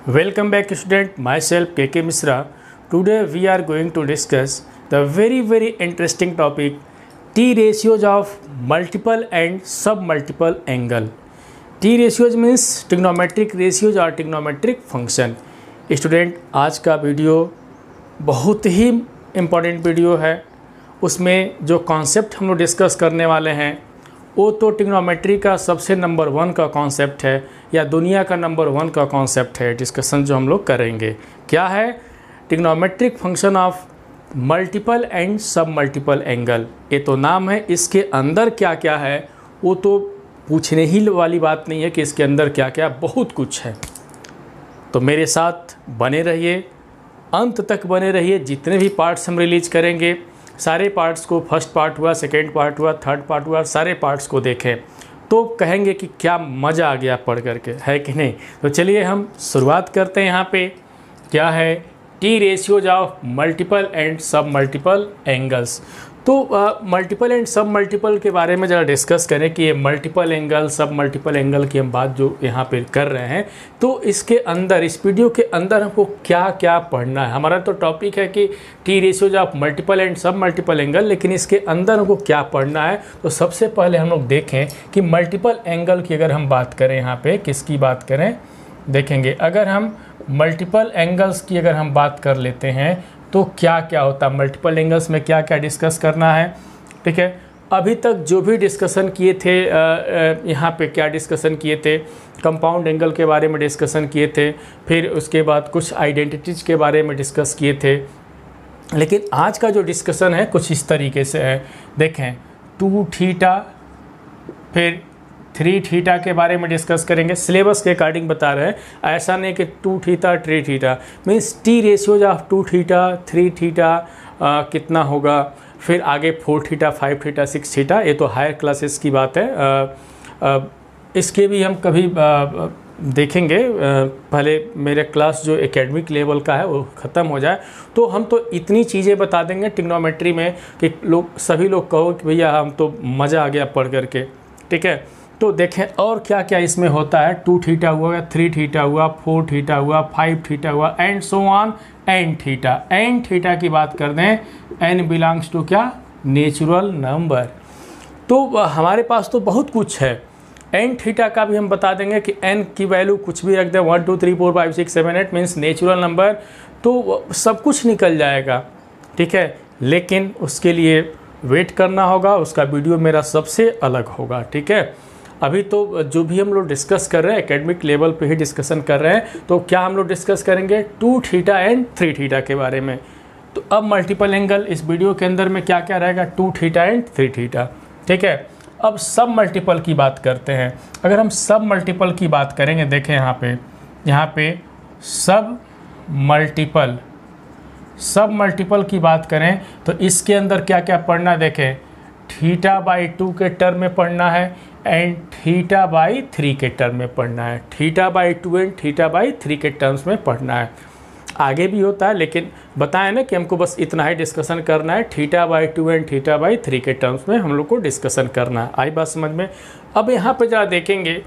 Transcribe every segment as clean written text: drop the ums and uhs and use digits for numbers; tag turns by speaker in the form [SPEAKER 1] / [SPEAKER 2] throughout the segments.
[SPEAKER 1] Welcome back student, myself KK Misra. Today we are going to discuss the very interesting topic T ratios of multiple and submultiple angle. T ratios means trigonometric ratios or trigonometric function. Student आज का video बहुत ही important video है। उसमें जो concept हम लोग discuss करने वाले हैं वो तो ट्रिग्नोमेट्री का सबसे नंबर 1 का कॉन्सेप्ट है या दुनिया का नंबर 1 का कॉन्सेप्ट है। डिस्कशन जो हम लोग करेंगे क्या है, trigonometric function of multiple and सब मल्टीपल एंगल। ये तो नाम है, इसके अंदर क्या क्या है वो तो पूछने ही वाली बात नहीं है कि इसके अंदर क्या क्या, बहुत कुछ है। तो मेरे साथ बने रहिए, अंत तक बने रहिए। जितने भी पार्ट्स हम रिलीज करेंगे सारे पार्ट्स को, फर्स्ट पार्ट हुआ, सेकेंड पार्ट हुआ, थर्ड पार्ट हुआ, सारे पार्ट्स को देखें तो कहेंगे कि क्या मज़ा आ गया पढ़ करके, है कि नहीं। तो चलिए हम शुरुआत करते हैं। यहाँ पे क्या है, T ratios of multiple and सब मल्टीपल एंगल्स। तो मल्टीपल एंड सब मल्टीपल के बारे में ज़रा डिस्कस करें कि ये मल्टीपल एंगल सब मल्टीपल एंगल की हम बात जो यहाँ पे कर रहे हैं, तो इसके अंदर, इस वीडियो के अंदर हमको क्या क्या पढ़ना है। हमारा तो टॉपिक है कि T ratios of multiple and सब मल्टीपल एंगल, लेकिन इसके अंदर हमको क्या पढ़ना है। तो सबसे पहले हम लोग देखें कि मल्टीपल एंगल की अगर हम बात करें, यहाँ पर किसकी बात करें देखेंगे। अगर हम मल्टीपल एंगल्स की अगर हम बात कर लेते हैं तो क्या क्या होता है, मल्टीपल एंगल्स में क्या क्या डिस्कस करना है। ठीक है, अभी तक जो भी डिस्कशन किए थे, यहाँ पे क्या डिस्कशन किए थे, कंपाउंड एंगल के बारे में डिस्कशन किए थे, फिर उसके बाद कुछ आइडेंटिटीज के बारे में डिस्कस किए थे। लेकिन आज का जो डिस्कशन है कुछ इस तरीके से है। देखें 2 थीटा फिर 3 थीटा के बारे में डिस्कस करेंगे। सिलेबस के अकॉर्डिंग बता रहे हैं, ऐसा नहीं कि 2 theta 3 theta, means T ratios of 2 theta 3 theta कितना होगा, फिर आगे 4 थीटा 5 थीटा 6 थीटा, ये तो हायर क्लासेस की बात है। इसके भी हम कभी देखेंगे। पहले मेरे क्लास जो एकेडमिक लेवल का है वो ख़त्म हो जाए तो हम तो इतनी चीज़ें बता देंगे ट्रिग्नोमेट्री में कि सभी लोग कहो कि भैया हम तो मज़ा आ गया पढ़ करके। ठीक है, तो देखें और क्या क्या इसमें होता है। 2 थीटा हुआ, 3 थीटा हुआ, 4 थीटा हुआ, 5 थीटा हुआ, and so on N theta. N theta की बात कर दें, एन बिलोंग्स टू क्या, नेचुरल नंबर। तो हमारे पास तो बहुत कुछ है। एन थीटा का भी हम बता देंगे कि एन की वैल्यू कुछ भी रख दें, 1 2 3 4 5 6 7 8 मीन्स नेचुरल नंबर, तो सब कुछ निकल जाएगा। ठीक है, लेकिन उसके लिए वेट करना होगा, उसका वीडियो मेरा सबसे अलग होगा। ठीक है, अभी तो जो भी हम लोग डिस्कस कर रहे हैं एकेडमिक लेवल पे ही डिस्कशन कर रहे हैं। तो क्या हम लोग डिस्कस करेंगे 2 थीटा एंड 3 थीटा के बारे में। तो अब मल्टीपल एंगल इस वीडियो के अंदर में क्या क्या रहेगा, 2 थीटा एंड 3 थीटा। ठीक है, अब सब मल्टीपल की बात करते हैं। अगर हम सब मल्टीपल की बात करेंगे, देखें यहाँ पे सब मल्टीपल की बात करें तो इसके अंदर क्या क्या पढ़ना, देखें थीटा बाई 2 के टर्म में पढ़ना है एंड थीटा बाई 3 के टर्म में पढ़ना है। Theta by 2 and theta by 3 के टर्म्स में पढ़ना है। आगे भी होता है लेकिन बताएं ना कि हमको बस इतना ही डिस्कशन करना है, theta by 2 and theta by 3 के टर्म्स में हम लोग को डिस्कशन करना है। आई बात समझ में। अब यहाँ पे जरा देखेंगे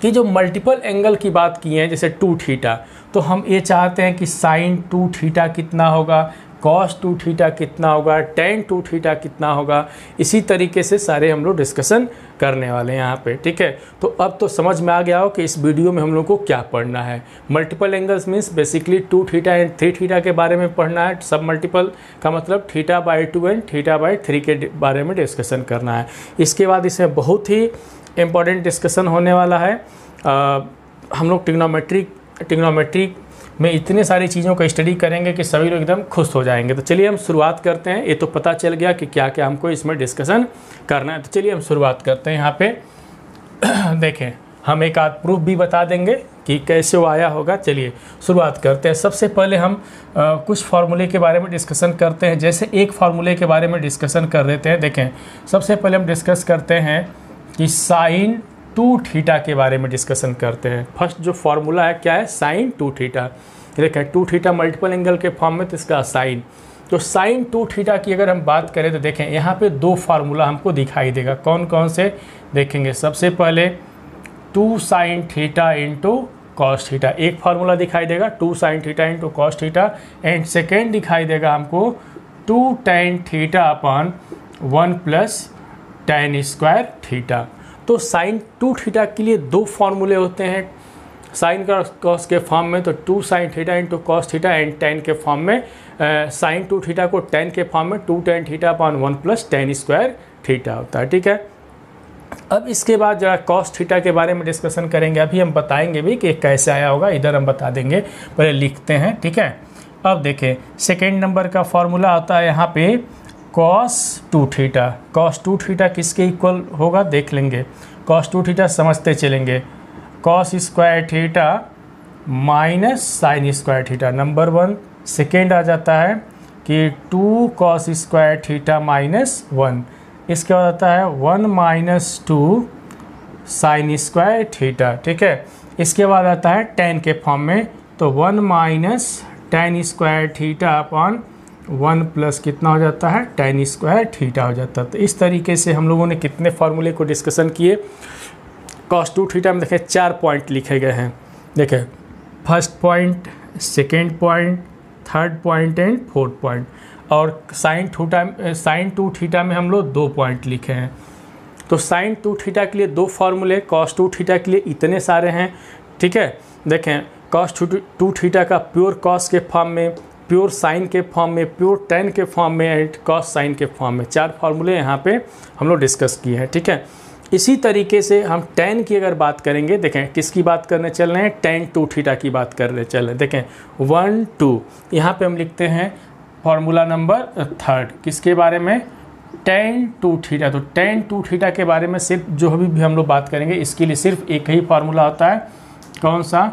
[SPEAKER 1] कि जो मल्टीपल एंगल की बात की है, जैसे 2 थीटा, तो हम ये चाहते हैं कि साइन 2 थीटा कितना होगा, कॉस 2 थीटा कितना होगा, टेन 2 थीटा कितना होगा। इसी तरीके से सारे हम लोग डिस्कशन करने वाले हैं यहाँ पे। ठीक है, तो अब तो समझ में आ गया हो कि इस वीडियो में हम लोग को क्या पढ़ना है। Multiple angles means basically 2 theta and 3 theta के बारे में पढ़ना है। सब मल्टीपल का मतलब theta by 2 and theta by 3 के बारे में डिस्कशन करना है। इसके बाद इसमें बहुत ही इम्पोर्टेंट डिस्कशन होने वाला है। हम लोग ट्रिग्नोमेट्री में इतने सारी चीज़ों का स्टडी करेंगे कि सभी लोग एकदम खुश हो जाएंगे। तो चलिए हम शुरुआत करते हैं। ये तो पता चल गया कि क्या क्या हमको इसमें डिस्कशन करना है। तो चलिए हम शुरुआत करते हैं। यहाँ पे देखें, हम एक आध प्रूफ भी बता देंगे कि कैसे वो आया होगा। चलिए शुरुआत करते हैं। सबसे पहले हम कुछ फार्मूले के बारे में डिस्कशन करते हैं। जैसे एक फार्मूले के बारे में डिस्कशन कर लेते हैं। देखें, सबसे पहले हम डिस्कस करते हैं कि साइन 2 थीटा के बारे में डिस्कसन करते हैं। फर्स्ट जो फार्मूला है क्या है, साइन 2 थीटा। देखें 2 थीटा मल्टीपल एंगल के फॉर्म में, तो इसका साइन, तो साइन 2 थीटा की अगर हम बात करें तो देखें यहाँ पे 2 फार्मूला हमको दिखाई देगा। कौन कौन से देखेंगे, सबसे पहले 2 sine theta into cos theta. एक फार्मूला दिखाई देगा 2 sine theta into cos theta, and second दिखाई देगा हमको 2 tan theta upon 1 plus tan square theta. तो साइन 2 थीटा के लिए दो फार्मूले होते हैं, साइन का कॉस के फॉर्म में तो 2 sine theta into cos theta, and tan के फॉर्म में साइन 2 थीटा को tan के फॉर्म में 2 tan theta upon 1 plus tan square theta होता है। ठीक है, अब इसके बाद जरा कॉस थीटा के बारे में डिस्कशन करेंगे। अभी हम बताएंगे भी कि कैसे आया होगा, इधर हम बता देंगे, पहले लिखते हैं। ठीक है, अब देखें सेकेंड नंबर का फॉर्मूला आता है यहाँ पे कॉस 2 थीटा। कॉस 2 थीटा किसके इक्वल होगा देख लेंगे, कॉस 2 थीटा समझते चलेंगे, cos square theta minus sine square theta number 1। Second आ जाता है कि 2 कॉस स्क्वायर थीटा माइनस 1, इसके बाद आता है 1 माइनस 2 साइन स्क्वायर थीटा। ठीक है, इसके बाद आता है tan के फॉर्म में, तो 1 minus tan square theta upon 1 plus कितना हो जाता है tan स्क्वायर थीटा हो जाता है। तो इस तरीके से हम लोगों ने कितने फार्मूले को डिस्कशन किए। कॉस 2 थीटा में देखें 4 पॉइंट लिखे गए हैं, देखें first point, second point, third point and fourth point, और साइन 2 थीटा में हम लोग 2 पॉइंट लिखे हैं। तो साइन 2 थीटा के लिए 2 फार्मूले, कॉस 2 थीटा के लिए इतने सारे हैं। ठीक है, देखें कॉस 2 थीटा का प्योर कॉस के फॉर्म में, प्योर साइन के फॉर्म में, प्योर tan के फॉर्म में एंड कॉस साइन के फॉर्म में, 4 फार्मूले यहाँ पे हम लोग डिस्कस किए हैं। ठीक है, इसी तरीके से हम tan की अगर बात करेंगे, देखें किसकी बात करने चल रहे हैं, tan 2 थीटा की बात करने चल रहे हैं। देखें 1 2 यहाँ पे हम लिखते हैं फार्मूला नंबर 3 किसके बारे में, tan 2 थीटा। तो tan 2 थीटा के बारे में सिर्फ जो भी हम लोग बात करेंगे इसके लिए सिर्फ एक ही फार्मूला होता है, कौन सा,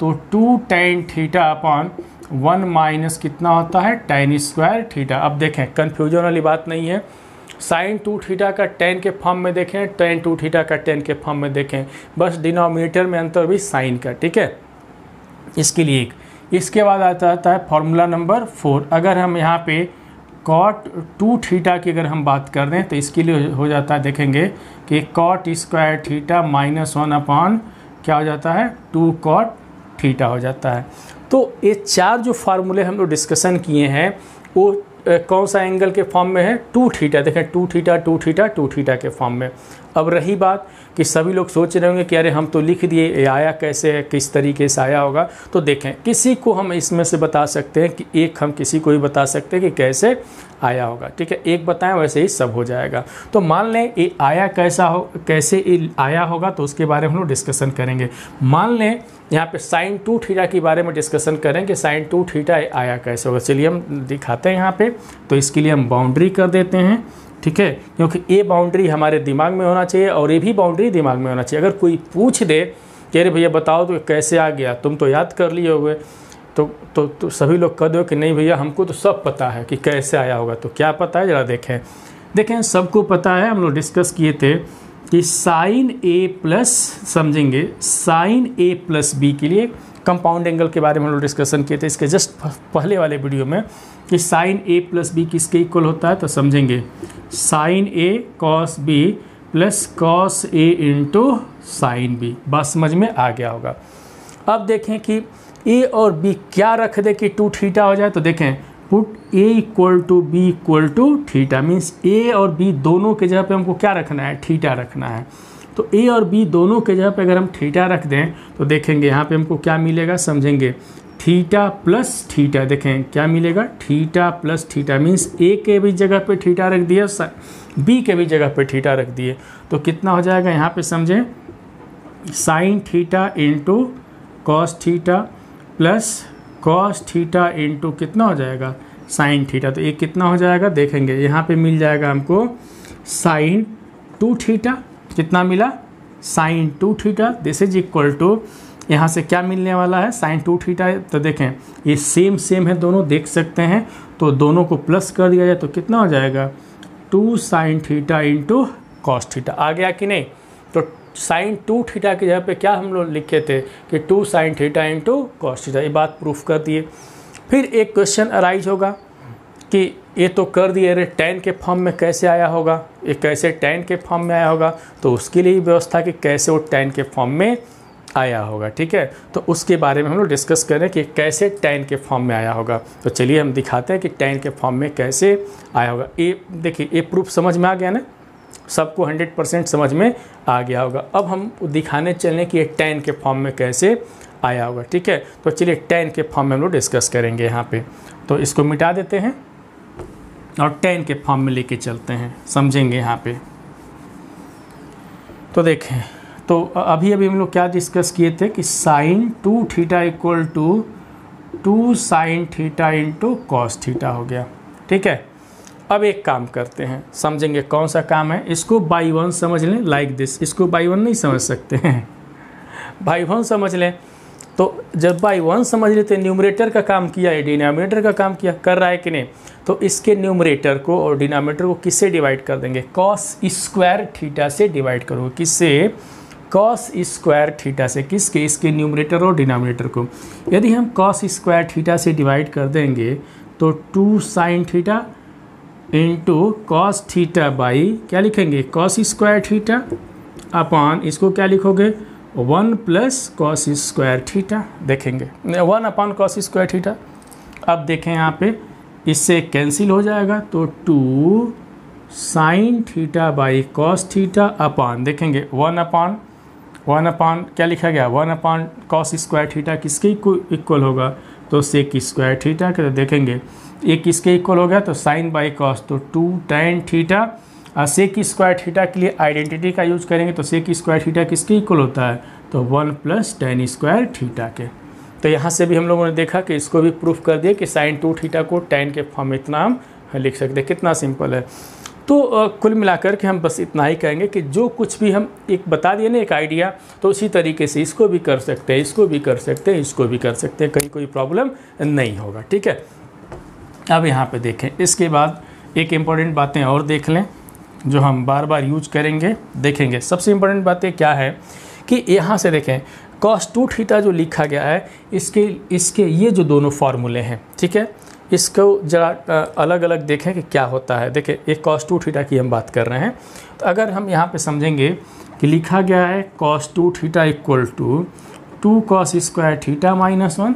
[SPEAKER 1] तो 2 tan थीटा अपॉन 1 माइनस कितना होता है tan स्क्वायर थीटा। अब देखें कन्फ्यूजन वाली बात नहीं है, साइन 2 थीटा का tan के फॉर्म में देखें, tan 2 थीटा का tan के फॉर्म में देखें, बस डिनोमिनेटर में अंतर भी साइन का। ठीक है, इसके लिए एक, इसके बाद आता है फार्मूला नंबर 4। अगर हम यहाँ पे cot 2 थीटा की अगर हम बात कर रहे हैं तो इसके लिए हो जाता है, देखेंगे कि cot square theta minus 1 upon क्या हो जाता है 2 cot थीटा हो जाता है। तो ये 4 जो फार्मूले हम लोग डिस्कशन किए हैं वो कौन सा एंगल के फॉर्म में है, 2 थीटा। देखें 2 थीटा 2 थीटा 2 थीटा के फॉर्म में। अब रही बात कि सभी लोग सोच रहे होंगे कि अरे हम तो लिख दिए, ये आया कैसे है, किस तरीके से आया होगा। तो देखें किसी को हम इसमें से बता सकते हैं कि एक हम किसी को भी बता सकते हैं कि कैसे आया होगा। ठीक है, एक बताएं वैसे ही सब हो जाएगा। तो मान लें ये आया कैसे ये आया होगा, तो उसके बारे में हम लोग डिस्कशन करेंगे। मान लें यहाँ पे साइन 2 थीटा के बारे में डिस्कशन करें कि साइन 2 थीटा आया कैसे होगा। चलिए हम दिखाते हैं यहाँ पे। तो इसके लिए हम बाउंड्री कर देते हैं। ठीक है, क्योंकि ये बाउंड्री हमारे दिमाग में होना चाहिए और ये भी बाउंड्री दिमाग में होना चाहिए। अगर कोई पूछ दे कि अरे भैया बताओ तो कैसे आ गया, तुम तो याद कर लिए होगे, तो सभी लोग कह दो कि नहीं भैया हमको तो सब पता है कि कैसे आया होगा। तो क्या पता है जरा देखें सबको पता है, हम लोग डिस्कस किए थे कि साइन ए प्लस, समझेंगे साइन ए प्लस बी के लिए कंपाउंड एंगल के बारे में हम लोग डिस्कशन किए थे इसके जस्ट पहले वाले वीडियो में, कि साइन ए प्लस बी किसके इक्वल होता है। तो समझेंगे sign A cos B plus cos A into sine B. बात समझ में आ गया होगा। अब देखें कि ए और बी क्या रख दे कि 2 थीटा हो जाए। तो देखें put A equal to B equal to theta, means A और बी दोनों के जगह पे हमको क्या रखना है, थीटा रखना है। तो ए और बी दोनों के जगह पे अगर हम थीटा रख दें तो देखेंगे यहाँ पे हमको क्या मिलेगा, समझेंगे थीटा प्लस थीटा। देखें क्या मिलेगा, थीटा प्लस थीटा, मीन्स ए के भी जगह पे थीटा रख दिया, बी के भी जगह पे थीटा रख दिए। तो कितना हो जाएगा यहाँ पे, समझें sign theta into cos theta plus cos theta into कितना हो जाएगा साइन थीटा। तो ये कितना हो जाएगा, देखेंगे यहाँ पे मिल जाएगा हमको साइन 2 थीटा। कितना मिला, sine 2 theta. This is equal to, यहाँ से क्या मिलने वाला है, साइन 2 थीटा। तो देखें ये सेम है दोनों, देख सकते हैं। तो दोनों को प्लस कर दिया जाए तो कितना हो जाएगा 2 sine theta into cos theta. आ गया कि नहीं। तो साइन 2 थीटा की जगह पे क्या हम लोग लिखे थे कि 2 sine theta into cos theta. ये बात प्रूफ कर दिए। फिर एक क्वेश्चन अराइज होगा कि ये तो कर दिए, अरे tan के फॉर्म में कैसे आया होगा, ये कैसे tan के फॉर्म में आया होगा। तो उसके लिए व्यवस्था कि कैसे वो tan के फॉर्म में आया होगा। ठीक है, तो उसके बारे में हम लोग डिस्कस करें कि कैसे tan के फॉर्म में आया होगा। तो चलिए हम दिखाते हैं कि tan के फॉर्म में कैसे आया होगा। ये देखिए, ये प्रूफ समझ में आ गया ना, सबको 100% समझ में आ गया होगा। अब हम दिखाने चलें कि ये tan के फॉर्म में कैसे आया होगा। ठीक है, तो चलिए tan के फॉर्म में हम लोग डिस्कस करेंगे यहाँ पे। तो इसको मिटा देते हैं और tan के फॉर्म में लेके चलते हैं, समझेंगे यहाँ पे। तो देखें, तो अभी हम लोग क्या डिस्कस किए थे कि sin 2 theta equal to 2 sin theta into cos theta हो गया। ठीक है, अब एक काम करते हैं, समझेंगे कौन सा काम है। इसको बाई वन समझ लें, लाइक दिस। इसको बाई वन नहीं समझ सकते हैं, बाई वन समझ लें। तो जब बाई वन समझ लेते, न्यूमरेटर का काम किया है, डिनोमिनेटर का काम किया, कर रहा है कि नहीं। तो इसके न्यूमरेटर को और डिनोमिनेटर को किससे डिवाइड कर देंगे, कॉस स्क्वायर थीटा से डिवाइड करोगे। किससे, कॉस स्क्वायर थीटा से। किसके, इसके न्यूमरेटर और डिनोमिनेटर को। यदि हम कॉस स्क्वायर थीटा से डिवाइड कर देंगे तो 2 sine theta into cos theta by क्या लिखेंगे, कॉस स्क्वायर थीटा अपॉन, इसको क्या लिखोगे, 1 प्लस कॉस स्क्वायर थीटा। देखेंगे 1 अपॉन कॉस स्क्वायर थीटा। अब देखें यहाँ पे, इससे कैंसिल हो जाएगा तो 2 sine theta by cos theta upon, देखेंगे 1 अपॉन क्या लिखा गया, 1 अपॉन कॉस स्क्वायर थीटा किसके इक्वल होगा, तो सेक स्क्वायर थीटा के। तो देखेंगे ये किसके इक्वल हो गया, तो साइन बाई कॉस, तो 2 tan थीटा। और सेक स्क्वायर थीटा के लिए आइडेंटिटी का यूज करेंगे, तो सेक स्क्वायर थीटा किसके इक्वल होता है, तो 1 प्लस tan स्क्वायर थीटा के। तो यहाँ से भी हम लोगों ने देखा कि इसको भी प्रूफ कर दिया कि साइन 2 थीटा को tan के फॉर्म में इतना हम लिख सकते हैं। कितना सिंपल है। तो कुल मिलाकर के हम बस इतना ही कहेंगे कि जो कुछ भी हम एक बता दिए ना, एक आइडिया, तो उसी तरीके से इसको भी कर सकते हैं, इसको भी कर सकते हैं, इसको भी कर सकते हैं, कहीं कोई प्रॉब्लम नहीं होगा। ठीक है, अब यहाँ पे देखें, इसके बाद एक इम्पॉर्टेंट बातें और देख लें जो हम बार बार यूज करेंगे। देखेंगे सबसे इम्पॉर्टेंट बातें क्या है कि यहाँ से देखें cos 2 थीटा जो लिखा गया है, इसके ये जो दोनों फार्मूले हैं, ठीक है, इसको जरा अलग अलग देखें कि क्या होता है। देखें, एक cos 2 थीटा की हम बात कर रहे हैं, तो अगर हम यहाँ पे समझेंगे कि लिखा गया है cos 2 theta equal to 2 cos square theta minus 1,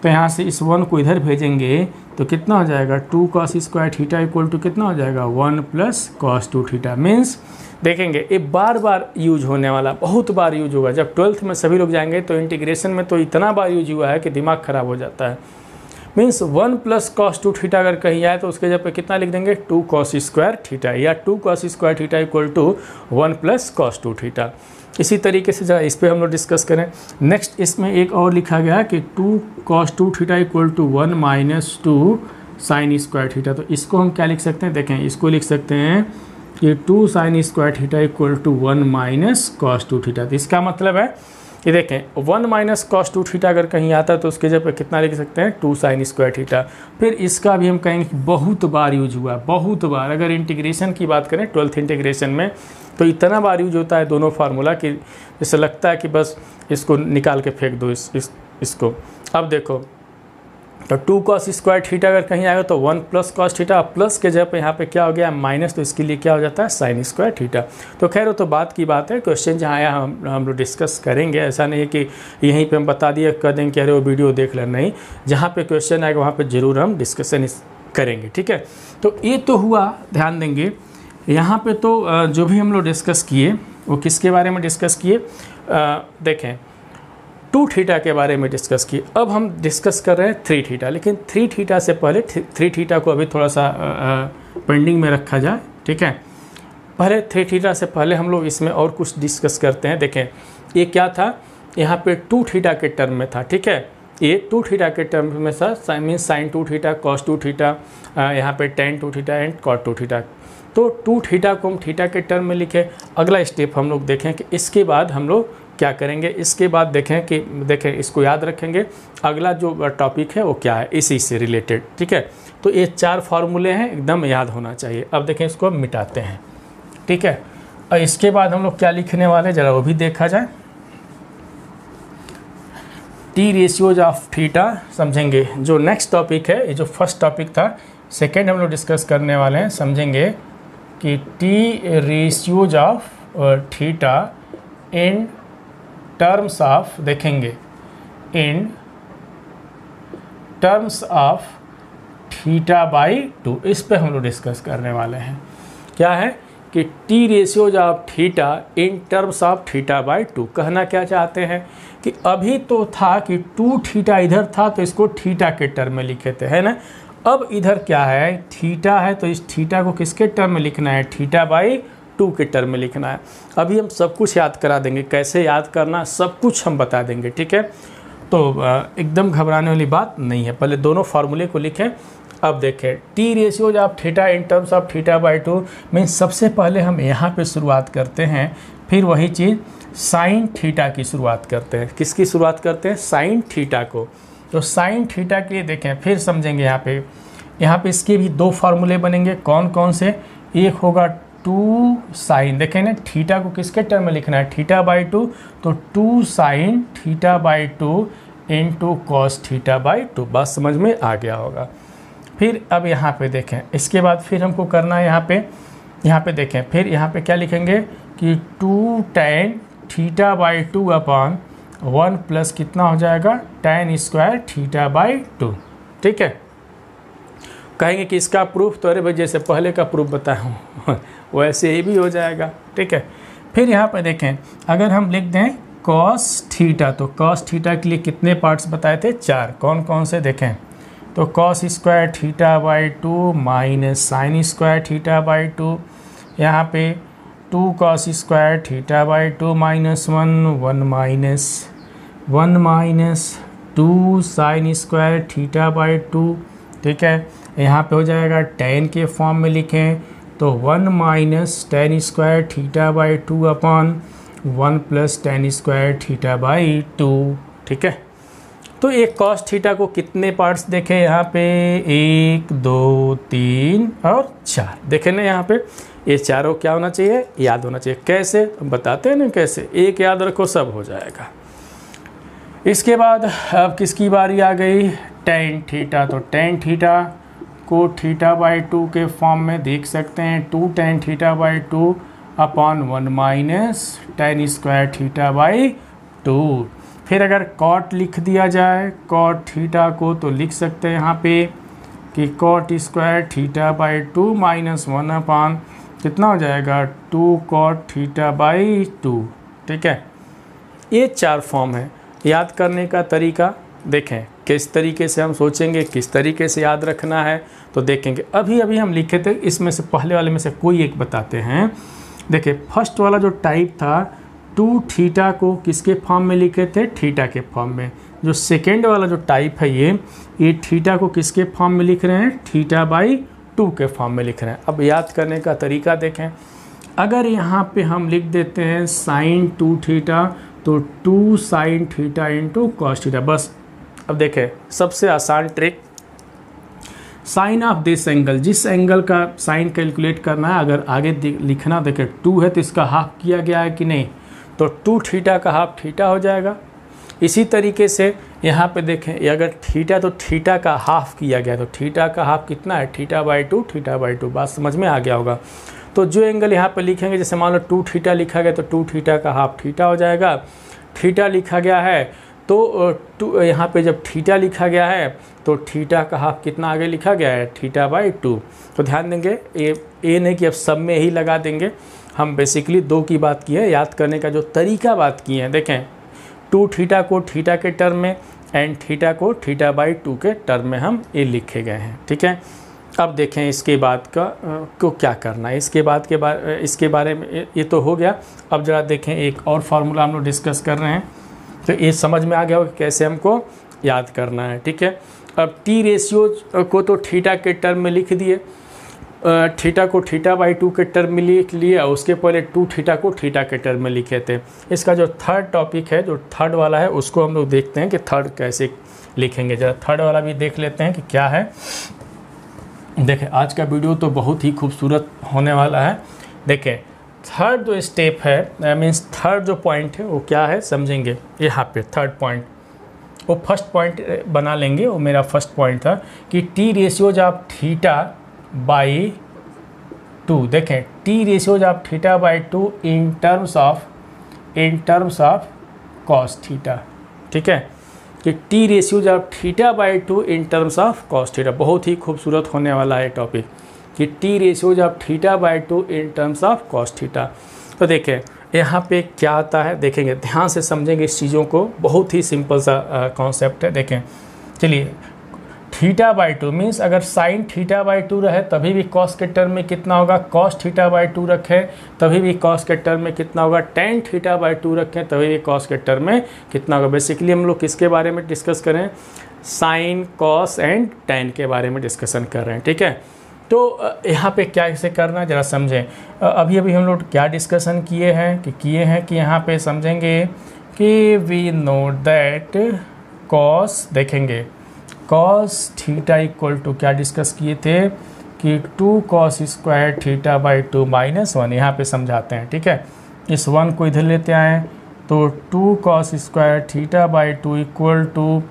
[SPEAKER 1] तो यहाँ से इस 1 को इधर भेजेंगे तो कितना हो जाएगा, 2 cos square theta equal to कितना हो जाएगा, 1 प्लस cos 2 थीटा। मीन्स देखेंगे ये बार बार यूज होने वाला, बहुत बार यूज होगा। जब 12th में सभी लोग जाएंगे तो इंटीग्रेशन में तो इतना बार यूज हुआ है कि दिमाग ख़राब हो जाता है। मीन्स 1 प्लस cos 2 थीटा अगर कहीं आए तो उसके जगह पे कितना लिख देंगे, 2 cos स्क्वायर थीटा, या 2 cos square theta equal to 1 plus cos 2 theta. इसी तरीके से जरा इस पर हम लोग डिस्कस करें। नेक्स्ट इसमें एक और लिखा गया कि 2 cos 2 theta equal to 1 minus 2 sine square theta. तो इसको हम क्या लिख सकते हैं, देखें इसको लिख सकते हैं कि 2 sine square theta equal to 1 minus cos 2 theta. तो इसका मतलब है कि देखें 1 माइनस कॉस 2 थीटा अगर कहीं आता है तो उसके जगह पे कितना लिख सकते हैं, 2 साइन स्क्वायर थीटा। फिर इसका भी हम कहेंगे कि बहुत बार यूज हुआ, बहुत बार। अगर इंटीग्रेशन की बात करें 12th इंटीग्रेशन में तो इतना बार यूज होता है दोनों फार्मूला कि जैसे लगता है कि बस इसको निकाल के फेंक दो इसको। अब देखो, तो 2 cos स्क्वायर थीटा अगर कहीं आएगा तो 1 प्लस cos थीटा, प्लस के जगह पे यहाँ पे क्या हो गया, माइनस, तो इसके लिए क्या हो जाता है, साइन स्क्वायर थीटा। तो खैर वो तो बात की बात है, क्वेश्चन जहाँ आया हम लोग डिस्कस करेंगे। ऐसा नहीं है कि यहीं पे हम बता दिए कर देंगे कि अरे वो वीडियो देख लें, नहीं, जहाँ पे क्वेश्चन आएगा वहाँ पर ज़रूर हम डिस्कशन करेंगे। ठीक है, तो ये तो हुआ, ध्यान देंगे यहाँ पर। तो जो भी हम लोग डिस्कस किए वो किसके बारे में डिस्कस किए, देखें 2 थीटा के बारे में डिस्कस किए। अब हम डिस्कस कर रहे हैं 3 थीटा, लेकिन 3 थीटा से पहले 3 थीटा को अभी थोड़ा सा पेंडिंग में रखा जाए। ठीक है, पहले 3 थीटा से पहले हम लोग इसमें और कुछ डिस्कस करते हैं। देखें ये क्या था, यहाँ पे 2 थीटा के टर्म में था। ठीक है, ये 2 थीटा के टर्म में था, means sine 2 theta, cos 2 theta, यहाँ पे tan 2 theta and cot 2 theta. तो 2 थीटा को हम थीटा के टर्म में लिखे। अगला स्टेप हम लोग देखें कि इसके बाद हम लोग क्या करेंगे। इसके बाद देखें इसको याद रखेंगे, अगला जो टॉपिक है वो क्या है, इसी से रिलेटेड। ठीक है, तो ये 4 फार्मूले हैं, एकदम याद होना चाहिए। अब देखें इसको हम मिटाते हैं। ठीक है, और इसके बाद हम लोग क्या लिखने वाले हैं ज़रा वो भी देखा जाए। टी रेशियोज ऑफ थीटा समझेंगे। जो नेक्स्ट टॉपिक है, ये जो फर्स्ट टॉपिक था, सेकेंड हम लोग डिस्कस करने वाले हैं। समझेंगे कि T ratios of theta in terms of, देखेंगे in terms of theta by two, इस पे हम लोग डिस्कस करने वाले हैं। क्या है कि T ratios of theta in terms of theta by to. कहना क्या चाहते हैं कि अभी तो था कि 2 थीटा इधर था तो इसको थीटा के टर्म में लिखे थे, है ना। अब इधर क्या है, थीटा है, तो इस थीटा को किसके टर्म में लिखना है, थीटा बाई 2 के टर्म में लिखना है। अभी हम सब कुछ याद करा देंगे, कैसे याद करना सब कुछ हम बता देंगे, ठीक है। तो एकदम घबराने वाली बात नहीं है, पहले दोनों फार्मूले को लिखें। अब देखें T ratios of theta in terms of theta by two means सबसे पहले हम यहाँ पे शुरुआत करते हैं, फिर वही चीज़ साइन थीटा की शुरुआत करते हैं। किसकी शुरुआत करते हैं, साइन थीटा को। तो साइन थीटा के लिए देखें, फिर समझेंगे यहाँ पे इसके भी 2 फार्मूले बनेंगे। कौन कौन से, एक होगा 2 साइन, देखें ना थीटा को किसके टर्म में लिखना है, थीटा बाई 2, तो 2 sine theta by 2 into cos theta by 2। बात समझ में आ गया होगा। फिर अब यहाँ पे देखें, इसके बाद फिर हमको करना है यहाँ पे देखें, फिर यहाँ पे क्या लिखेंगे कि 2 tan theta by 2 upon 1 plus कितना हो जाएगा, tan स्क्वायर थीटा बाई 2, ठीक है। कहेंगे कि इसका प्रूफ, तो अरे भाई जैसे पहले का प्रूफ बताया हूँ वैसे ही भी हो जाएगा, ठीक है। फिर यहाँ पे देखें, अगर हम लिख दें cos थीटा, तो cos थीटा के लिए कितने पार्ट्स बताए थे, 4। कौन कौन से देखें, तो cos square theta by 2 minus sine square theta by 2, यहाँ पे 2 cos square theta by 2 minus 1 minus 2 sine square theta by 2, ठीक है। यहाँ पे हो जाएगा tan के फॉर्म में लिखें तो 1 minus tan square theta by 2 upon 1 plus tan square theta by 2, ठीक है। तो एक cos थीटा को कितने पार्ट्स देखें यहाँ पे, 1 2 3 और 4 देखें ना। यहाँ पे ये चारों क्या होना चाहिए, याद होना चाहिए। कैसे, हम बताते हैं ना कैसे, एक याद रखो सब हो जाएगा। इसके बाद अब किसकी बारी आ गई, tan थीटा। तो tan थीटा को थीटा बाई 2 के फॉर्म में देख सकते हैं, 2 tan theta by 2 upon 1 minus tan square theta by 2। फिर अगर कॉट लिख दिया जाए कॉट थीटा को, तो लिख सकते हैं यहाँ पे कि cot square theta by 2 minus 1 upon कितना हो जाएगा, 2 कॉट थीटा बाई 2, ठीक है। ये 4 फॉर्म है। याद करने का तरीका देखें, किस तरीके से हम सोचेंगे, किस तरीके से याद रखना है, तो देखेंगे। अभी हम लिखे थे, इसमें से पहले वाले में से कोई एक बताते हैं। देखिए फर्स्ट वाला जो टाइप था 2 थीटा को किसके फॉर्म में लिखे थे, थीटा के फॉर्म में। जो सेकेंड वाला जो टाइप है ये थीटा को किसके फॉर्म में लिख रहे हैं, थीटा बाई 2 के फॉर्म में लिख रहे हैं। अब याद करने का तरीका देखें, अगर यहाँ पे हम लिख देते हैं साइन 2 थीटा, तो 2 sine theta into cos theta, बस। अब देखें सबसे आसान trick, sine of this angle, जिस एंगल का साइन कैलकुलेट करना है, अगर आगे लिखना देखें 2 है तो इसका हाफ किया गया है कि नहीं, तो 2 थीटा का हाफ थीटा हो जाएगा। इसी तरीके से यहाँ पे देखें, अगर थीटा तो थीटा का हाफ किया गया, तो थीटा का हाफ कितना है, थीटा बाई 2, थीटा बाई 2। बात समझ में आ गया होगा। तो जो एंगल यहाँ पे लिखेंगे, जैसे मान लो 2 थीटा लिखा गया, तो 2 थीटा का हाफ थीटा हो जाएगा। थीटा लिखा गया है तो यहाँ पे जब थीटा लिखा गया है तो थीटा का हाफ कितना आगे लिखा गया है, थीटा बाई 2। तो ध्यान देंगे, ये नहीं कि अब सब में ही लगा देंगे, हम बेसिकली 2 की बात की है। याद करने का जो तरीका बात की है, देखें 2 थीटा को थीटा के टर्म में एंड थीटा को थीटा बाई 2 के टर्म में हम ये लिखे गए हैं, ठीक है। अब देखें इसके बाद को क्या करना है, इसके बारे में ये तो हो गया। अब ज़रा देखें एक और फार्मूला हम लोग डिस्कस कर रहे हैं, तो ये समझ में आ गया होगा कैसे हमको याद करना है, ठीक है। अब टी रेशियो को तो थीटा के टर्म में लिख दिए, थीटा को थीटा बाई 2 के टर्म में लिख लिया, उसके पहले 2 थीटा को थीटा के टर्म में लिखे थे। इसका जो थर्ड टॉपिक है, जो थर्ड वाला है, उसको हम लोग देखते हैं कि थर्ड कैसे लिखेंगे। जरा थर्ड वाला भी देख लेते हैं कि क्या है। देखें आज का वीडियो तो बहुत ही खूबसूरत होने वाला है। देखें थर्ड जो स्टेप है, मीन्स थर्ड जो पॉइंट है वो क्या है समझेंगे। यहाँ पे थर्ड पॉइंट, वो फर्स्ट पॉइंट बना लेंगे, वो मेरा फर्स्ट पॉइंट था कि T ratios of theta by 2। देखें T ratios of theta by 2 in terms of cos theta, ठीक है, कि T ratios of theta by two in terms of cos theta. बहुत ही खूबसूरत होने वाला है टॉपिक कि T ratios of theta by two in terms of cos theta. तो देखें यहाँ पे क्या आता है, देखेंगे ध्यान से समझेंगे इस चीज़ों को, बहुत ही सिंपल सा कॉन्सेप्ट है। देखें चलिए, थीटा बाई टू मीन्स अगर साइन थीटा बाई टू रहे तभी भी कॉस के टर्म में कितना होगा, कॉस थीटा बाई टू रखें तभी भी कॉस के टर्म में कितना होगा, टेन थीटा बाई टू रखें तभी भी कॉस के टर्म में कितना होगा। बेसिकली हम लोग किसके बारे में डिस्कस करें, साइन कॉस एंड टेन के बारे में डिस्कशन कर रहे हैं, ठीक है। तो यहाँ पे क्या इसे करना है ज़रा समझें। अभी हम लोग क्या डिस्कशन किए हैं कि यहाँ पे समझेंगे कि वी नोट दैट कॉस, देखेंगे कॉस थीटा इक्वल टू क्या डिस्कस किए थे कि 2 cos square theta by to minus 1, यहाँ पे समझाते हैं, ठीक है। इस 1 को इधर लेते आए तो 2 cos square theta by two equal to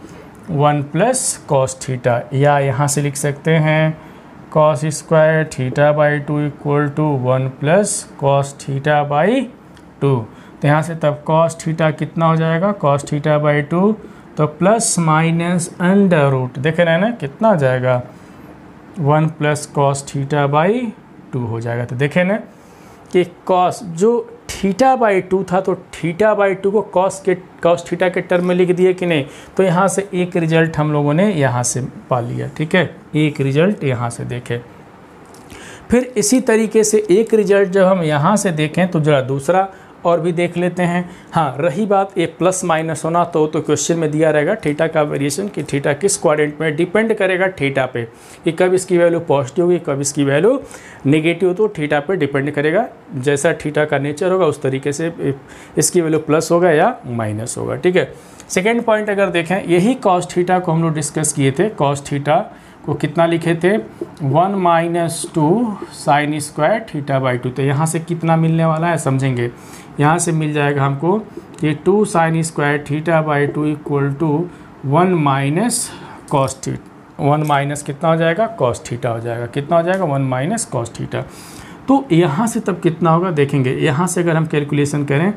[SPEAKER 1] 1 plus cos theta, या यहाँ से लिख सकते हैं cos square theta by two equal to 1 plus cos theta by two. तो यहाँ से तब कॉस थीटा कितना हो जाएगा, कॉस थीटा बाई टू, तो प्लस माइनस अंडर रूट, देख रहे हैं ना कितना हो जाएगा, 1 plus cos theta by two हो जाएगा। तो देखें ना कि कॉस जो थीटा बाई टू था तो थीटा बाई टू को कॉस थीटा के टर्म में लिख दिए कि नहीं। तो यहाँ से एक रिजल्ट हम लोगों ने यहाँ से पा लिया, ठीक है, एक रिजल्ट यहाँ से देखें। फिर इसी तरीके से एक रिजल्ट जब हम यहाँ से देखें तो जरा दूसरा और भी देख लेते हैं। हाँ, रही बात ये प्लस माइनस होना तो क्वेश्चन में दिया रहेगा थीटा का वेरिएशन कि थीटा किस क्वाड्रेंट में, डिपेंड करेगा थीटा पे कि कब इसकी वैल्यू पॉजिटिव होगी कब इसकी वैल्यू नेगेटिव, तो थीटा पे डिपेंड करेगा। जैसा थीटा का नेचर होगा उस तरीके से इसकी वैल्यू प्लस होगा या माइनस होगा, ठीक है। सेकेंड पॉइंट अगर देखें, यही कॉस थीटा को हम लोग डिस्कस किए थे। कॉस थीटा को कितना लिखे थे, 1 minus 2 sine square theta by two. तो यहाँ से कितना मिलने वाला है समझेंगे, यहाँ से मिल जाएगा हमको कि 2 sine square theta by two equal to 1 minus cos theta, 1 minus कितना हो जाएगा, कॉस थीटा हो जाएगा, कितना हो जाएगा, 1 माइनस कॉस थीटा। तो यहाँ से तब कितना होगा, देखेंगे यहाँ से अगर हम कैलकुलेशन करें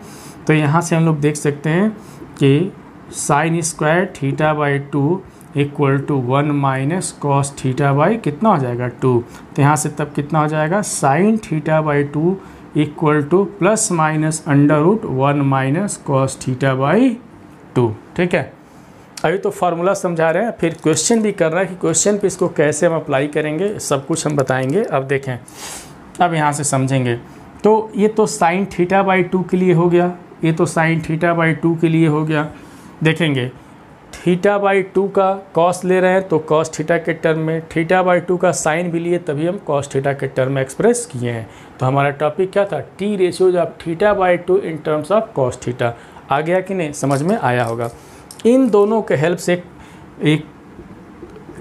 [SPEAKER 1] तो यहाँ से हम लोग देख सकते हैं कि sine square theta by two equal to 1 minus cos theta by कितना हो जाएगा 2। तो यहाँ से तब कितना हो जाएगा, sine theta by two equal to plus minus under root 1 minus cos theta by 2, ठीक है। अभी तो फार्मूला समझा रहे हैं, फिर क्वेश्चन भी कर रहा है कि क्वेश्चन पे इसको कैसे हम अप्लाई करेंगे, सब कुछ हम बताएंगे। अब देखें, अब यहाँ से समझेंगे। तो ये तो साइन थीटा बाई टू के लिए हो गया, ये तो साइन थीटा बाई टू के लिए हो गया। देखेंगे थीटा बाई टू का कॉस ले रहे हैं तो कॉस थीटा के टर्म में, थीटा बाई टू का साइन भी लिए तभी हम कॉस थीटा के टर्म में एक्सप्रेस किए हैं। तो हमारा टॉपिक क्या था, T ratios of theta by two in terms of cos theta. आ गया कि नहीं, समझ में आया होगा। इन दोनों के हेल्प से एक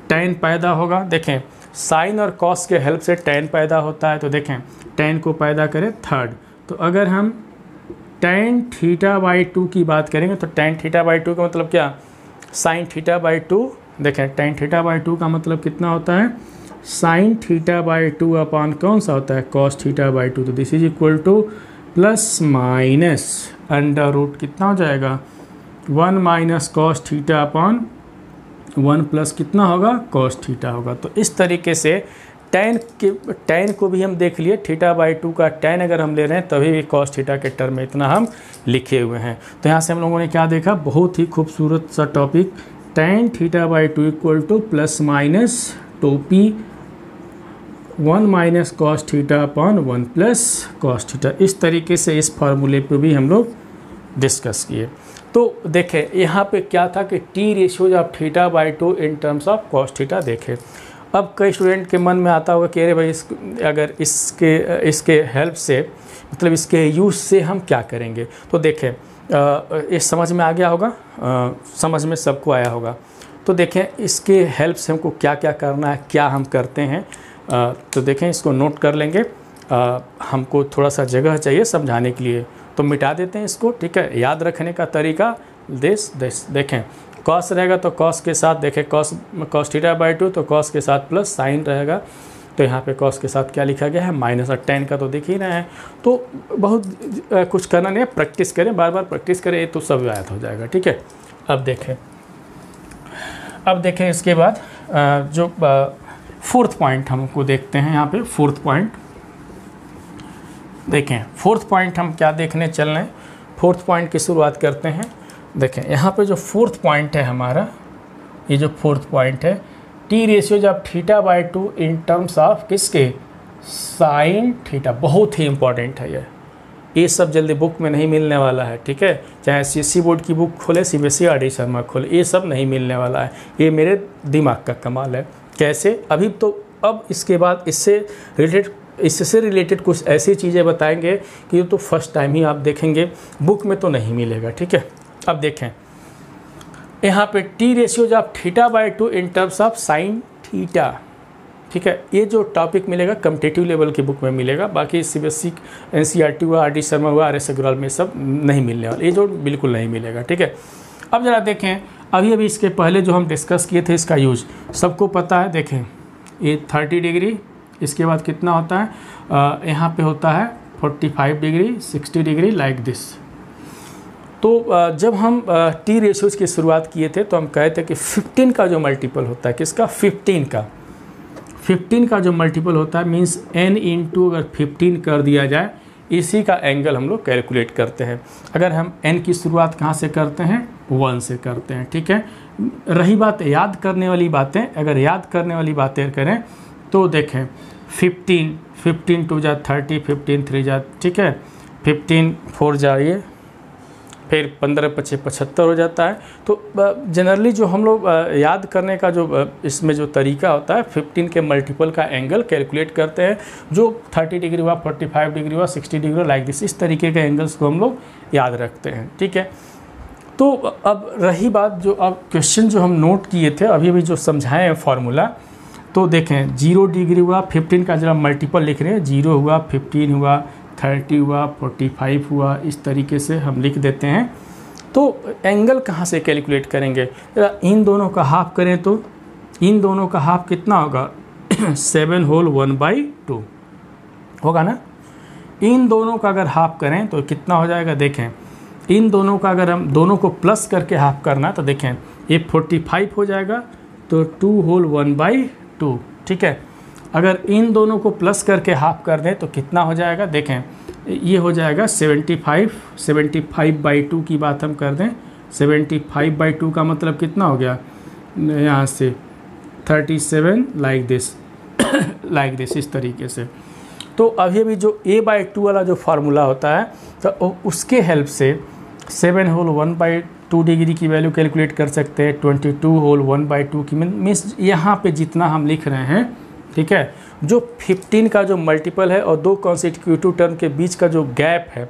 [SPEAKER 1] टैन पैदा होगा। देखें साइन और कॉस के हेल्प से टैन पैदा होता है। तो देखें टैन को पैदा करें थर्ड, तो अगर हम टैन थीटा बाई टू की बात करेंगे तो टैन थीटा बाई टू का मतलब क्या, साइन थीटा बाई टू। देखें टैन थीटा बाई टू का मतलब कितना होता है, sine theta by two upon कौन सा होता है, कॉस थीटा बाई टू। तो this is equal to plus minus under root कितना हो जाएगा, 1 minus cos theta upon 1 plus कितना होगा, कॉस थीटा होगा। तो इस तरीके से टैन को भी हम देख लिए, थीटा बाई टू का टैन अगर हम ले रहे हैं तभी भी कॉस थीटा के टर्म में इतना हम लिखे हुए हैं। तो यहाँ से हम लोगों ने क्या देखा, बहुत ही खूबसूरत सा topic, tan theta by two equal to plus minus टोपी 1 minus cos theta upon 1 plus cos theta. इस तरीके से इस फार्मूले पे भी हम लोग डिस्कस किए। तो देखें यहाँ पे क्या था कि T ratios of theta by two in terms of cos theta देखें। अब कई स्टूडेंट के मन में आता होगा कि अरे भाई अगर इसके हेल्प से, मतलब इसके यूज़ से हम क्या करेंगे। तो देखें ये समझ में आ गया होगा, समझ में सबको आया होगा। तो देखें इसके हेल्प से हमको क्या क्या करना है, क्या हम करते हैं। तो देखें इसको नोट कर लेंगे, हमको थोड़ा सा जगह चाहिए समझाने के लिए, तो मिटा देते हैं इसको, ठीक है। याद रखने का तरीका देखें, कॉस रहेगा तो कॉस के साथ, देखें कॉस थीटा बाई टू तो कॉस के साथ प्लस साइन रहेगा। तो यहाँ पे कॉस के साथ क्या लिखा गया है माइनस, और टेन का तो देख ही रहे हैं। तो बहुत कुछ करना नहीं है, प्रैक्टिस करें, बार बार प्रैक्टिस करें तो सब याद हो जाएगा। ठीक है, अब देखें इसके बाद जो फोर्थ पॉइंट हमको देखते हैं। यहाँ पे फोर्थ पॉइंट देखें, फोर्थ पॉइंट हम क्या देखने चल रहे हैं। फोर्थ पॉइंट की शुरुआत करते हैं। देखें यहाँ पे जो फोर्थ पॉइंट है हमारा, ये जो फोर्थ पॉइंट है, T ratios of theta by 2 in terms of किसके, साइन थीटा। बहुत ही इंपॉर्टेंट है ये सब जल्दी बुक में नहीं मिलने वाला है। ठीक है, चाहे सीएससी बोर्ड की बुक खोले, सीबीएसई आर डी शर्मा खोले, ये सब नहीं मिलने वाला है। ये मेरे दिमाग का कमाल है। कैसे, अभी तो अब इसके बाद इससे रिलेटेड कुछ ऐसी चीज़ें बताएंगे कि ये तो फर्स्ट टाइम ही आप देखेंगे, बुक में तो नहीं मिलेगा। ठीक है, अब देखें यहाँ पे T ratios of theta by 2 in terms of sine theta. ठीक है, ये जो टॉपिक मिलेगा कम्पिटेटिव लेवल की बुक में मिलेगा, बाकी सीबीएसई एनसीईआरटी हुआ, आरडी शर्मा हुआ, आरएस अग्रवाल में सब नहीं मिलने वाला, ये जो बिल्कुल नहीं मिलेगा। ठीक है, अब जरा देखें, अभी इसके पहले जो हम डिस्कस किए थे इसका यूज सबको पता है। देखें ये 30 डिग्री, इसके बाद कितना होता है, यहाँ पे होता है 45 डिग्री, 60 डिग्री, लाइक दिस। तो जब हम टी रेशियोज की शुरुआत किए थे तो हम कहे थे कि 15 का जो मल्टीपल होता है, किसका, 15 का जो मल्टीपल होता है मीन्स n इंटू अगर 15 कर दिया जाए, इसी का एंगल हम लोग कैलकुलेट करते हैं। अगर हम n की शुरुआत कहाँ से करते हैं, 1 से करते हैं। ठीक है, रही बात याद करने वाली बातें, अगर याद करने वाली बातें करें तो देखें 15 टू जा 30, 15 3 जा, ठीक है, 15 4 जाइए, फिर 15 5 75 हो जाता है। तो जनरली जो हम लोग याद करने का जो इसमें जो तरीका होता है, 15 के मल्टीपल का एंगल कैलकुलेट करते हैं, जो 30 डिग्री हुआ, 45 डिग्री हुआ, 60 डिग्री हुआ, लाइक दिस, इस तरीके के एंगल्स को हम लोग याद रखते हैं। ठीक है, तो अब रही बात जो अब क्वेश्चन जो हम नोट किए थे अभी जो समझाए हैं फार्मूला, तो देखें 0 डिग्री हुआ, 15 का जरा मल्टीपल लिख रहे हैं, 0 हुआ, 15 हुआ, 30 हुआ, 45 हुआ, इस तरीके से हम लिख देते हैं। तो एंगल कहाँ से कैलकुलेट करेंगे, इन दोनों का हाफ करें तो इन दोनों का हाफ कितना होगा, 7 होल 1/2 होगा ना। इन दोनों का अगर हाफ करें तो कितना हो जाएगा, देखें इन दोनों का अगर हम दोनों को प्लस करके हाफ करना तो देखें ये 45 हो जाएगा, तो 2 होल 1/2। ठीक है, अगर इन दोनों को प्लस करके हाफ कर दें तो कितना हो जाएगा, देखें ये हो जाएगा 75/2 की बात हम कर दें, 75/2 का मतलब कितना हो गया, यहाँ से 37, लाइक दिस लाइक दिस, इस तरीके से। तो अभी जो a/2 वाला जो फार्मूला होता है तो उसके हेल्प से 7 होल 1/2 डिग्री की वैल्यू कैलकुलेट कर सकते हैं, 22 होल 1/2 की, मीन्स यहाँ पे जितना हम लिख रहे हैं। ठीक है, जो 15 का जो मल्टीपल है और दो कॉन्सिक्यूटिव टर्म के बीच का जो गैप है,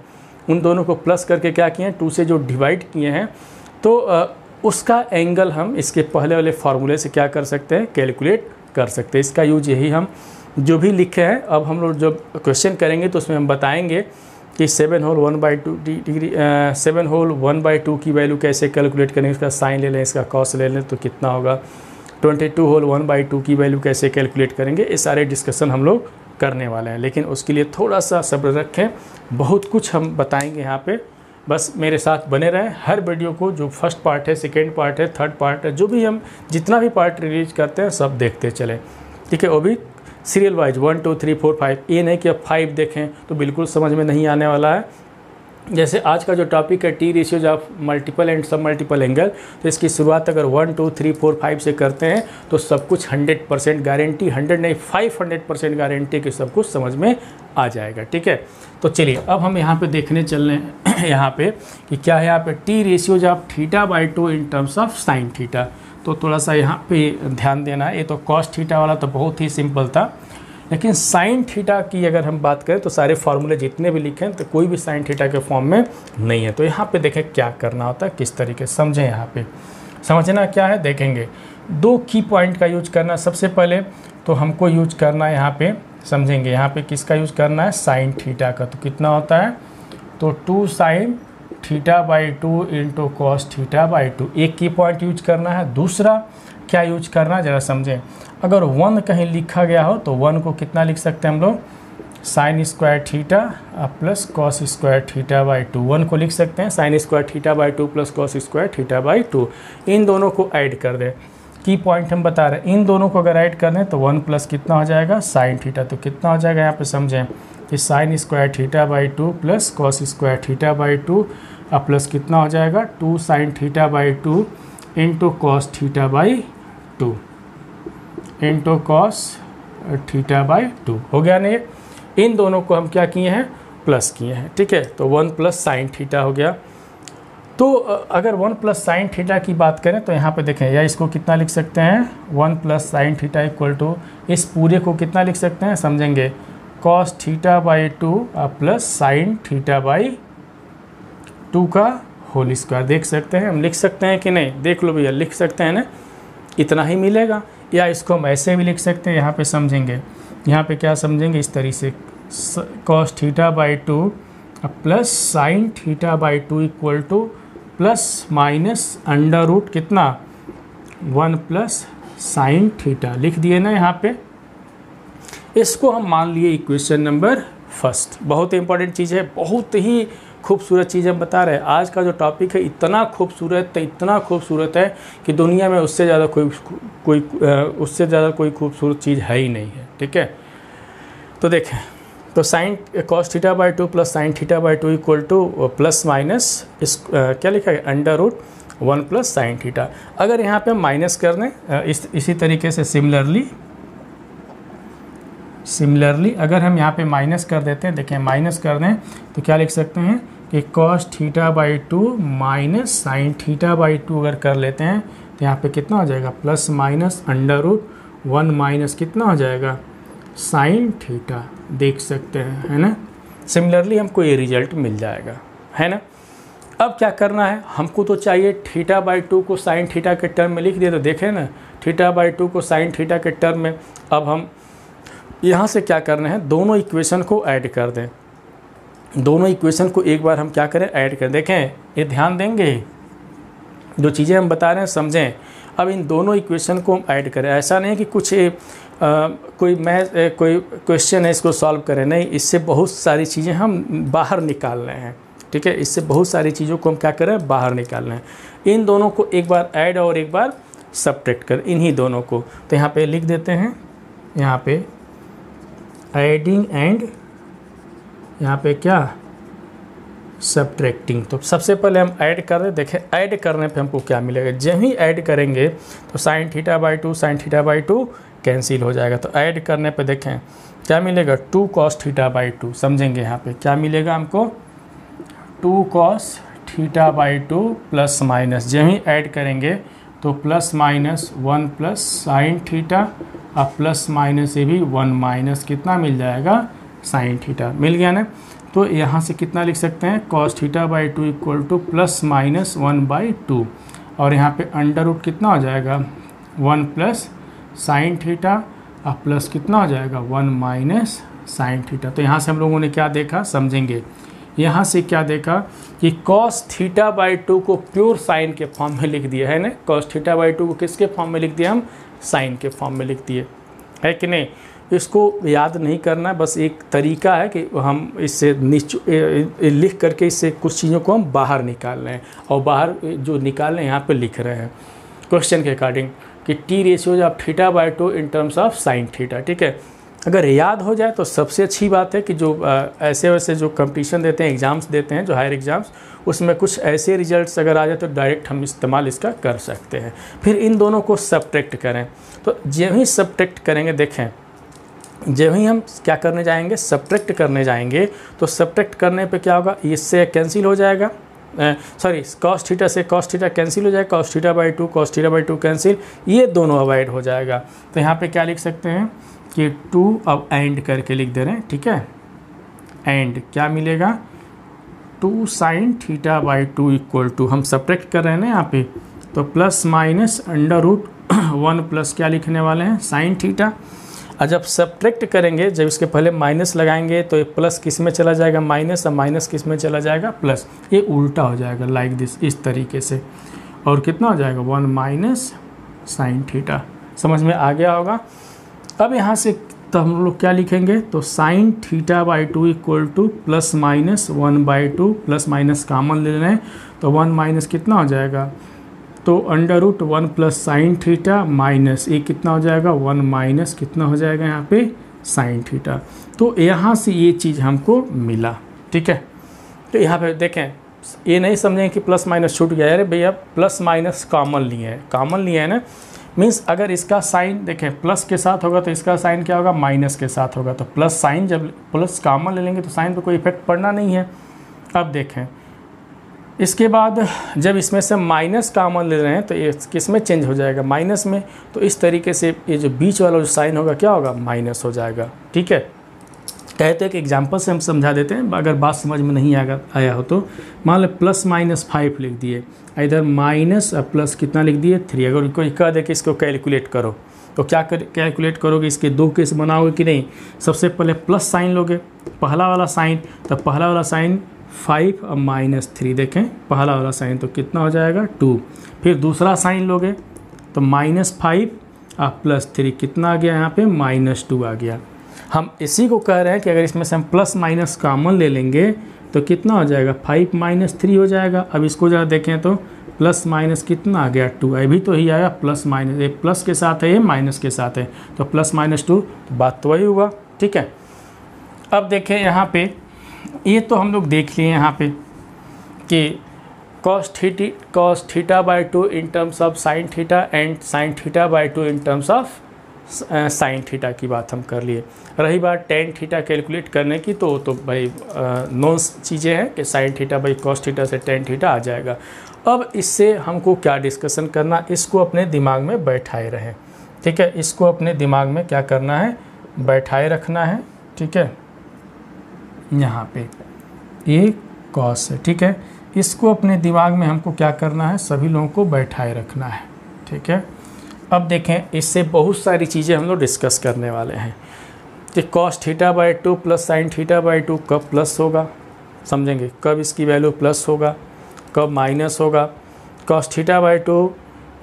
[SPEAKER 1] उन दोनों को प्लस करके क्या किए हैं, 2 से जो डिवाइड किए हैं, तो उसका एंगल हम इसके पहले वाले फार्मूले से क्या कर सकते हैं, कैलकुलेट कर सकते हैं। इसका यूज यही हम जो भी लिखे हैं, अब हम लोग जब क्वेश्चन करेंगे तो उसमें हम बताएंगे कि 7 होल 1/2 डिग्री 7 होल 1/2 की वैल्यू कैसे कैलकुलेट करेंगे, इसका साइन ले लें, इसका कॉस ले लें तो कितना होगा, 22 होल 1/2 की वैल्यू कैसे कैलकुलेट करेंगे, ये सारे डिस्कशन हम लोग करने वाले हैं। लेकिन उसके लिए थोड़ा सा सब्र रखें, बहुत कुछ हम बताएंगे यहाँ पे, बस मेरे साथ बने रहें। हर वीडियो को जो फर्स्ट पार्ट है, सेकेंड पार्ट है, थर्ड पार्ट है, जो भी हम जितना भी पार्ट रिलीज करते हैं सब देखते चलें। ठीक है, वो भी सीरियल वाइज 1 2 3 4 5, ये नहीं कि अब 5 देखें तो बिल्कुल समझ में नहीं आने वाला है। जैसे आज का जो टॉपिक है T ratios of multiple and सब मल्टीपल एंगल, तो इसकी शुरुआत अगर 1 2 3 4 5 से करते हैं तो सब कुछ 100% गारंटी, 100 नहीं 500% गारंटी कि सब कुछ समझ में आ जाएगा। ठीक है, तो चलिए अब हम यहाँ पे देखने चल रहे हैं यहाँ पे कि क्या है, यहाँ पे T ratios of θ/2 in terms of sine theta. तो थोड़ा सा यहाँ पे ध्यान देना है, ये तो कॉस थीटा वाला तो बहुत ही सिंपल था, लेकिन साइन थीटा की अगर हम बात करें तो सारे फार्मूले जितने भी लिखे हैं तो कोई भी साइन थीटा के फॉर्म में नहीं है। तो यहाँ पे देखें क्या करना होता है, किस तरीके से समझें। यहाँ पे समझना क्या है, देखेंगे 2 की पॉइंट का यूज करना। सबसे पहले तो हमको यूज करना है, यहाँ पे समझेंगे, यहाँ पे किसका यूज करना है, साइन थीटा का। तो कितना होता है, तो 2 sine theta by two into cos theta by to. एक की पॉइंट यूज करना है। दूसरा क्या यूज करना है ज़रा समझें। अगर 1 कहीं लिखा गया हो तो 1 को कितना लिख सकते हैं हम लोग, sine square theta plus cos square theta by two. 1 को लिख सकते हैं sine square theta by two plus cos square theta by two. इन दोनों को ऐड कर दें। की पॉइंट हम बता रहे हैं, इन दोनों को अगर ऐड कर दें तो 1 प्लस कितना हो जाएगा, साइन थीटा। तो कितना हो जाएगा यहाँ पे समझें कि sine square theta by two plus cos square theta by two plus कितना हो जाएगा 2 sine theta by two into cos theta by two into cos theta by two. हो गया नहीं। इन दोनों को हम क्या किए हैं, प्लस किए हैं। ठीक है, तो 1 प्लस साइन थीटा हो गया। तो अगर 1 प्लस साइन थीटा की बात करें तो यहाँ पे देखें, या इसको कितना लिख सकते हैं 1 plus sine theta equal to, इस पूरे को कितना लिख सकते हैं समझेंगे, cos theta by two plus sine theta by two का होल स्क्वायर। देख सकते हैं, हम लिख सकते हैं कि नहीं, देख लो भैया, लिख सकते हैं ना, इतना ही मिलेगा। या इसको हम ऐसे भी लिख सकते हैं, यहाँ पे समझेंगे, यहाँ पे क्या समझेंगे इस तरीके से, cos theta by two plus sine theta by two equal to plus minus under root कितना 1 प्लस साइन थीटा। लिख दिए ना यहाँ पे। इसको हम मान लिए इक्वेशन नंबर फर्स्ट। बहुत इंपॉर्टेंट चीज़ है, बहुत ही खूबसूरत चीज़ हम बता रहे हैं। आज का जो टॉपिक है इतना खूबसूरत है कि दुनिया में उससे ज़्यादा कोई खूबसूरत चीज़ है ही नहीं है। ठीक है, तो देखें, तो sine cos theta by two plus sine theta by two equal to plus minus इस क्या लिखा है, under root 1 plus sine theta. अगर यहाँ पे हम माइनस कर दें इसी तरीके से सिमिलरली अगर हम यहाँ पे माइनस कर देते हैं, देखें माइनस कर दें तो क्या लिख सकते हैं कि cos theta by to minus sign theta by to अगर कर लेते हैं तो यहाँ पे कितना हो जाएगा, plus minus under root 1 minus कितना हो जाएगा, साइन थीटा। देख सकते हैं, है ना। सिमिलरली हमको ये रिजल्ट मिल जाएगा, है ना। अब क्या करना है, हमको तो चाहिए थीटा बाई टू को साइन थीटा के टर्म में लिख दिया। तो देखें ना, थीटा बाई टू को साइन थीटा के टर्म में। अब हम यहाँ से क्या करना है, दोनों इक्वेशन को ऐड कर दें। दोनों इक्वेशन को एक बार हम क्या करें, ऐड कर। देखें, ये ध्यान देंगे, जो चीज़ें हम बता रहे हैं समझें। अब इन दोनों इक्वेशन को हम ऐड करें। ऐसा नहीं कि कुछ कोई क्वेश्चन है इसको सॉल्व करें, नहीं, इससे बहुत सारी चीज़ें हम बाहर निकाल रहे हैं। ठीक है, इससे बहुत सारी चीज़ों को हम क्या करें, बाहर निकाल रहे हैं। इन दोनों को एक बार ऐड और एक बार सब्ट्रैक्ट कर, इन्हीं दोनों को। तो यहाँ पे लिख देते हैं, यहाँ पे एडिंग एंड यहाँ पे क्या, सब्ट्रैक्टिंग। तो सबसे पहले हम ऐड कर रहे, देखें ऐड करने पे हमको क्या मिलेगा। जब ही ऐड करेंगे तो sign theta by to sign theta by to cancel हो जाएगा। तो ऐड करने पे देखें क्या मिलेगा, 2 कॉस थीटा बाई टू। समझेंगे यहाँ पे क्या मिलेगा हमको, 2 cos theta by two plus minus, जब ही ऐड करेंगे तो plus minus 1 plus sine theta, अब प्लस माइनस ये भी 1 माइनस कितना मिल जाएगा, साइन थीटा। मिल गया ना। तो यहाँ से कितना लिख सकते हैं, cos theta by two equal to plus minus 1 by two, और यहाँ पे अंडर रूट कितना हो जाएगा, 1 प्लस साइन थीटा, अब प्लस कितना हो जाएगा, 1 माइनस साइन थीटा। तो यहाँ से हम लोगों ने क्या देखा, समझेंगे। यहाँ से क्या देखा कि कॉस थीटा बाई टू को प्योर साइन के फॉर्म में लिख दिया है ना। कॉस थीटा बाई टू को किसके फॉर्म में लिख दिया, हम साइन के फॉर्म में लिख दिए, है कि नहीं। इसको याद नहीं करना, बस एक तरीका है कि हम इससे लिख करके इससे कुछ चीज़ों को हम बाहर निकाल रहे हैं, और बाहर जो निकाल रहे हैं यहाँ पे लिख रहे हैं क्वेश्चन के अकॉर्डिंग कि T ratios of theta by two in terms of sine theta. ठीक है, अगर याद हो जाए तो सबसे अच्छी बात है कि जो ऐसे वैसे जो कंपटीशन देते हैं, एग्ज़ाम्स देते हैं, जो हायर एग्ज़ाम्स, उसमें कुछ ऐसे रिजल्ट्स अगर आ जाए तो डायरेक्ट हम इस्तेमाल इसका कर सकते हैं। फिर इन दोनों को सब्ट्रैक्ट करें। तो जब ही सब्ट्रैक्ट करेंगे, देखें जब ही हम क्या करने जाएंगे, सब्ट्रैक्ट करने जाएंगे, तो सब्ट्रैक्ट करने पे क्या होगा, इससे कैंसिल हो जाएगा, सॉरी कॉस थीटा से कॉस थीटा कैंसिल हो जाएगा, cos theta by to cancel, ये दोनों अवॉइड हो जाएगा। तो यहाँ पे क्या लिख सकते हैं कि 2 अब एंड करके लिख दे रहे हैं। ठीक है, एंड क्या मिलेगा, 2 sine theta by two equal to, हम सब्ट्रैक्ट कर रहे हैं ना यहाँ पे, तो plus minus under root 1 plus क्या लिखने वाले हैं, साइन थीटा। और जब सब्ट्रैक्ट करेंगे, जब इसके पहले माइनस लगाएंगे तो ये प्लस किस में चला जाएगा, माइनस, और माइनस किस में चला जाएगा, प्लस। ये उल्टा हो जाएगा लाइक दिस, इस तरीके से। और कितना हो जाएगा, 1 माइनस साइन थीटा। समझ में आ गया होगा। अब यहाँ से तो हम लोग क्या लिखेंगे, तो sign theta by 2 equal to plus minus 1/2, plus minus common ले रहे हैं तो 1 माइनस कितना हो जाएगा, तो √1 प्लस साइन थीटा माइनस ये कितना हो जाएगा, 1 माइनस कितना हो जाएगा यहाँ पे साइन थीटा। तो यहाँ से ये चीज़ हमको मिला। ठीक है, तो यहाँ पे देखें, ये नहीं समझें कि प्लस माइनस छूट गया। अरे भैया प्लस माइनस कॉमन लिए है, कॉमन लिए है ना, मीन्स अगर इसका साइन देखें प्लस के साथ होगा तो इसका साइन क्या होगा, माइनस के साथ होगा। तो प्लस साइन जब प्लस कॉमन ले लेंगे तो साइन पे कोई इफेक्ट पड़ना नहीं है। अब देखें इसके बाद जब इसमें से माइनस कॉमन ले रहे हैं तो ये किस में चेंज हो जाएगा, माइनस में। तो इस तरीके से ये जो बीच वाला जो साइन होगा क्या होगा, माइनस हो जाएगा। ठीक है, कहते हैं कि एग्जाम्पल से हम समझा देते हैं, अगर बात समझ में नहीं आया हो तो। मान लो प्लस माइनस 5 लिख दिए, इधर माइनस और प्लस कितना लिख दिए 3। अगर कोई कह दे कि इसको कैलकुलेट करो तो क्या कैलकुलेट करोगे, इसके 2 केस बनाओगे कि नहीं। सबसे पहले प्लस साइन लोगे, पहला वाला साइन, तो पहला वाला साइन 5 और -3, देखें पहला वाला साइन तो कितना हो जाएगा 2। फिर दूसरा साइन लोगे तो -5 और +3 कितना आ गया यहाँ पे, -2 आ गया। हम इसी को कह रहे हैं कि अगर इसमें से हम प्लस माइनस कॉमन ले लेंगे तो कितना हो जाएगा, 5 - 3 हो जाएगा। अब इसको ज़रा देखें तो प्लस माइनस कितना आ गया 2, अभी तो ही आया प्लस माइनस, ये प्लस के साथ है ये माइनस के साथ है, तो प्लस माइनस 2, तो बात तो वही हुआ। ठीक है, अब देखें यहाँ पे, ये तो हम लोग देख लिए यहाँ पे कि cos theta by 2 in terms of sine theta and sign theta by 2 in terms of sine theta की बात हम कर लिए। रही बात टेन थीटा कैलकुलेट करने की, तो भाई नॉन चीज़ें हैं कि sign theta by cos theta से टेन थीटा आ जाएगा। अब इससे हमको क्या डिस्कशन करना, इसको अपने दिमाग में बैठाए रहें। ठीक है, इसको अपने दिमाग में क्या करना है, बैठाए रखना है। ठीक है, यहाँ पे ये कॉस है। ठीक है, इसको अपने दिमाग में हमको क्या करना है, सभी लोगों को बैठाए रखना है। ठीक है, अब देखें इससे बहुत सारी चीज़ें हम लोग डिस्कस करने वाले हैं कि cos theta by 2 plus sine theta by 2 कब प्लस होगा, समझेंगे कब इसकी वैल्यू प्लस होगा, कब माइनस होगा। Cos theta by 2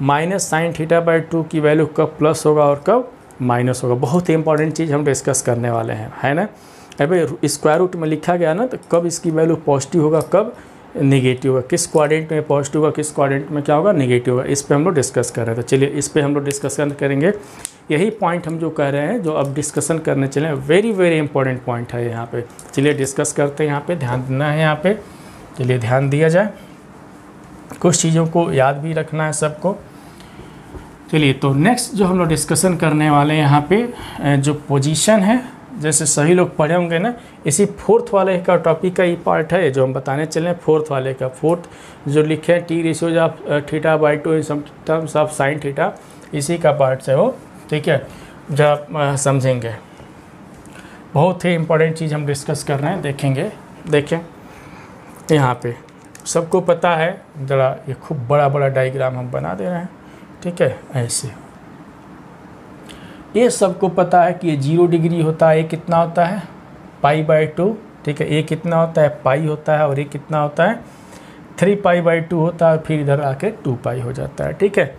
[SPEAKER 1] minus sign theta by 2 की वैल्यू कब प्लस होगा और कब माइनस होगा। बहुत ही इंपॉर्टेंट चीज़ हम डिस्कस करने वाले हैं, है ना। अभी स्क्वायर रूट में लिखा गया ना, तो कब इसकी वैल्यू पॉजिटिव होगा, कब नेगेटिव होगा, किस क्वाड्रेंट में पॉजिटिव होगा, किस क्वाड्रेंट में क्या होगा, नेगेटिव होगा। इस पे हम लोग डिस्कस कर रहे थे। चलिए इस पे हम लोग डिस्कशन करेंगे। यही पॉइंट हम जो कह रहे हैं, जो अब डिस्कशन करने चले, वेरी वेरी इंपॉर्टेंट पॉइंट है यहाँ पे। चलिए डिस्कस करते हैं, यहाँ पे ध्यान देना है। यहाँ पे चलिए ध्यान दिया जाए, कुछ चीज़ों को याद भी रखना है सबको। चलिए तो नेक्स्ट जो हम लोग डिस्कशन करने वाले हैं यहाँ पे, जो पोजीशन है, जैसे सभी लोग पढ़े होंगे ना, इसी फोर्थ वाले का टॉपिक का ही पार्ट है जो हम बताने चले। फोर्थ वाले का, फोर्थ जो लिखे हैं T ratios of theta by 2 in some terms of sine theta, इसी का पार्ट है वो। ठीक है, जब आप समझेंगे, बहुत ही इंपॉर्टेंट चीज़ हम डिस्कस कर रहे हैं, देखेंगे। देखें यहाँ पे सबको पता है, ज़रा ये खूब बड़ा बड़ा डायग्राम हम बना दे रहे हैं। ठीक है, ऐसे ये सबको पता है कि ये 0 डिग्री होता है, ये कितना होता है π/2। ठीक है, ये कितना होता है पाई होता है, और ये कितना होता है 3π/2 होता है, फिर इधर आके 2π हो जाता है। ठीक है,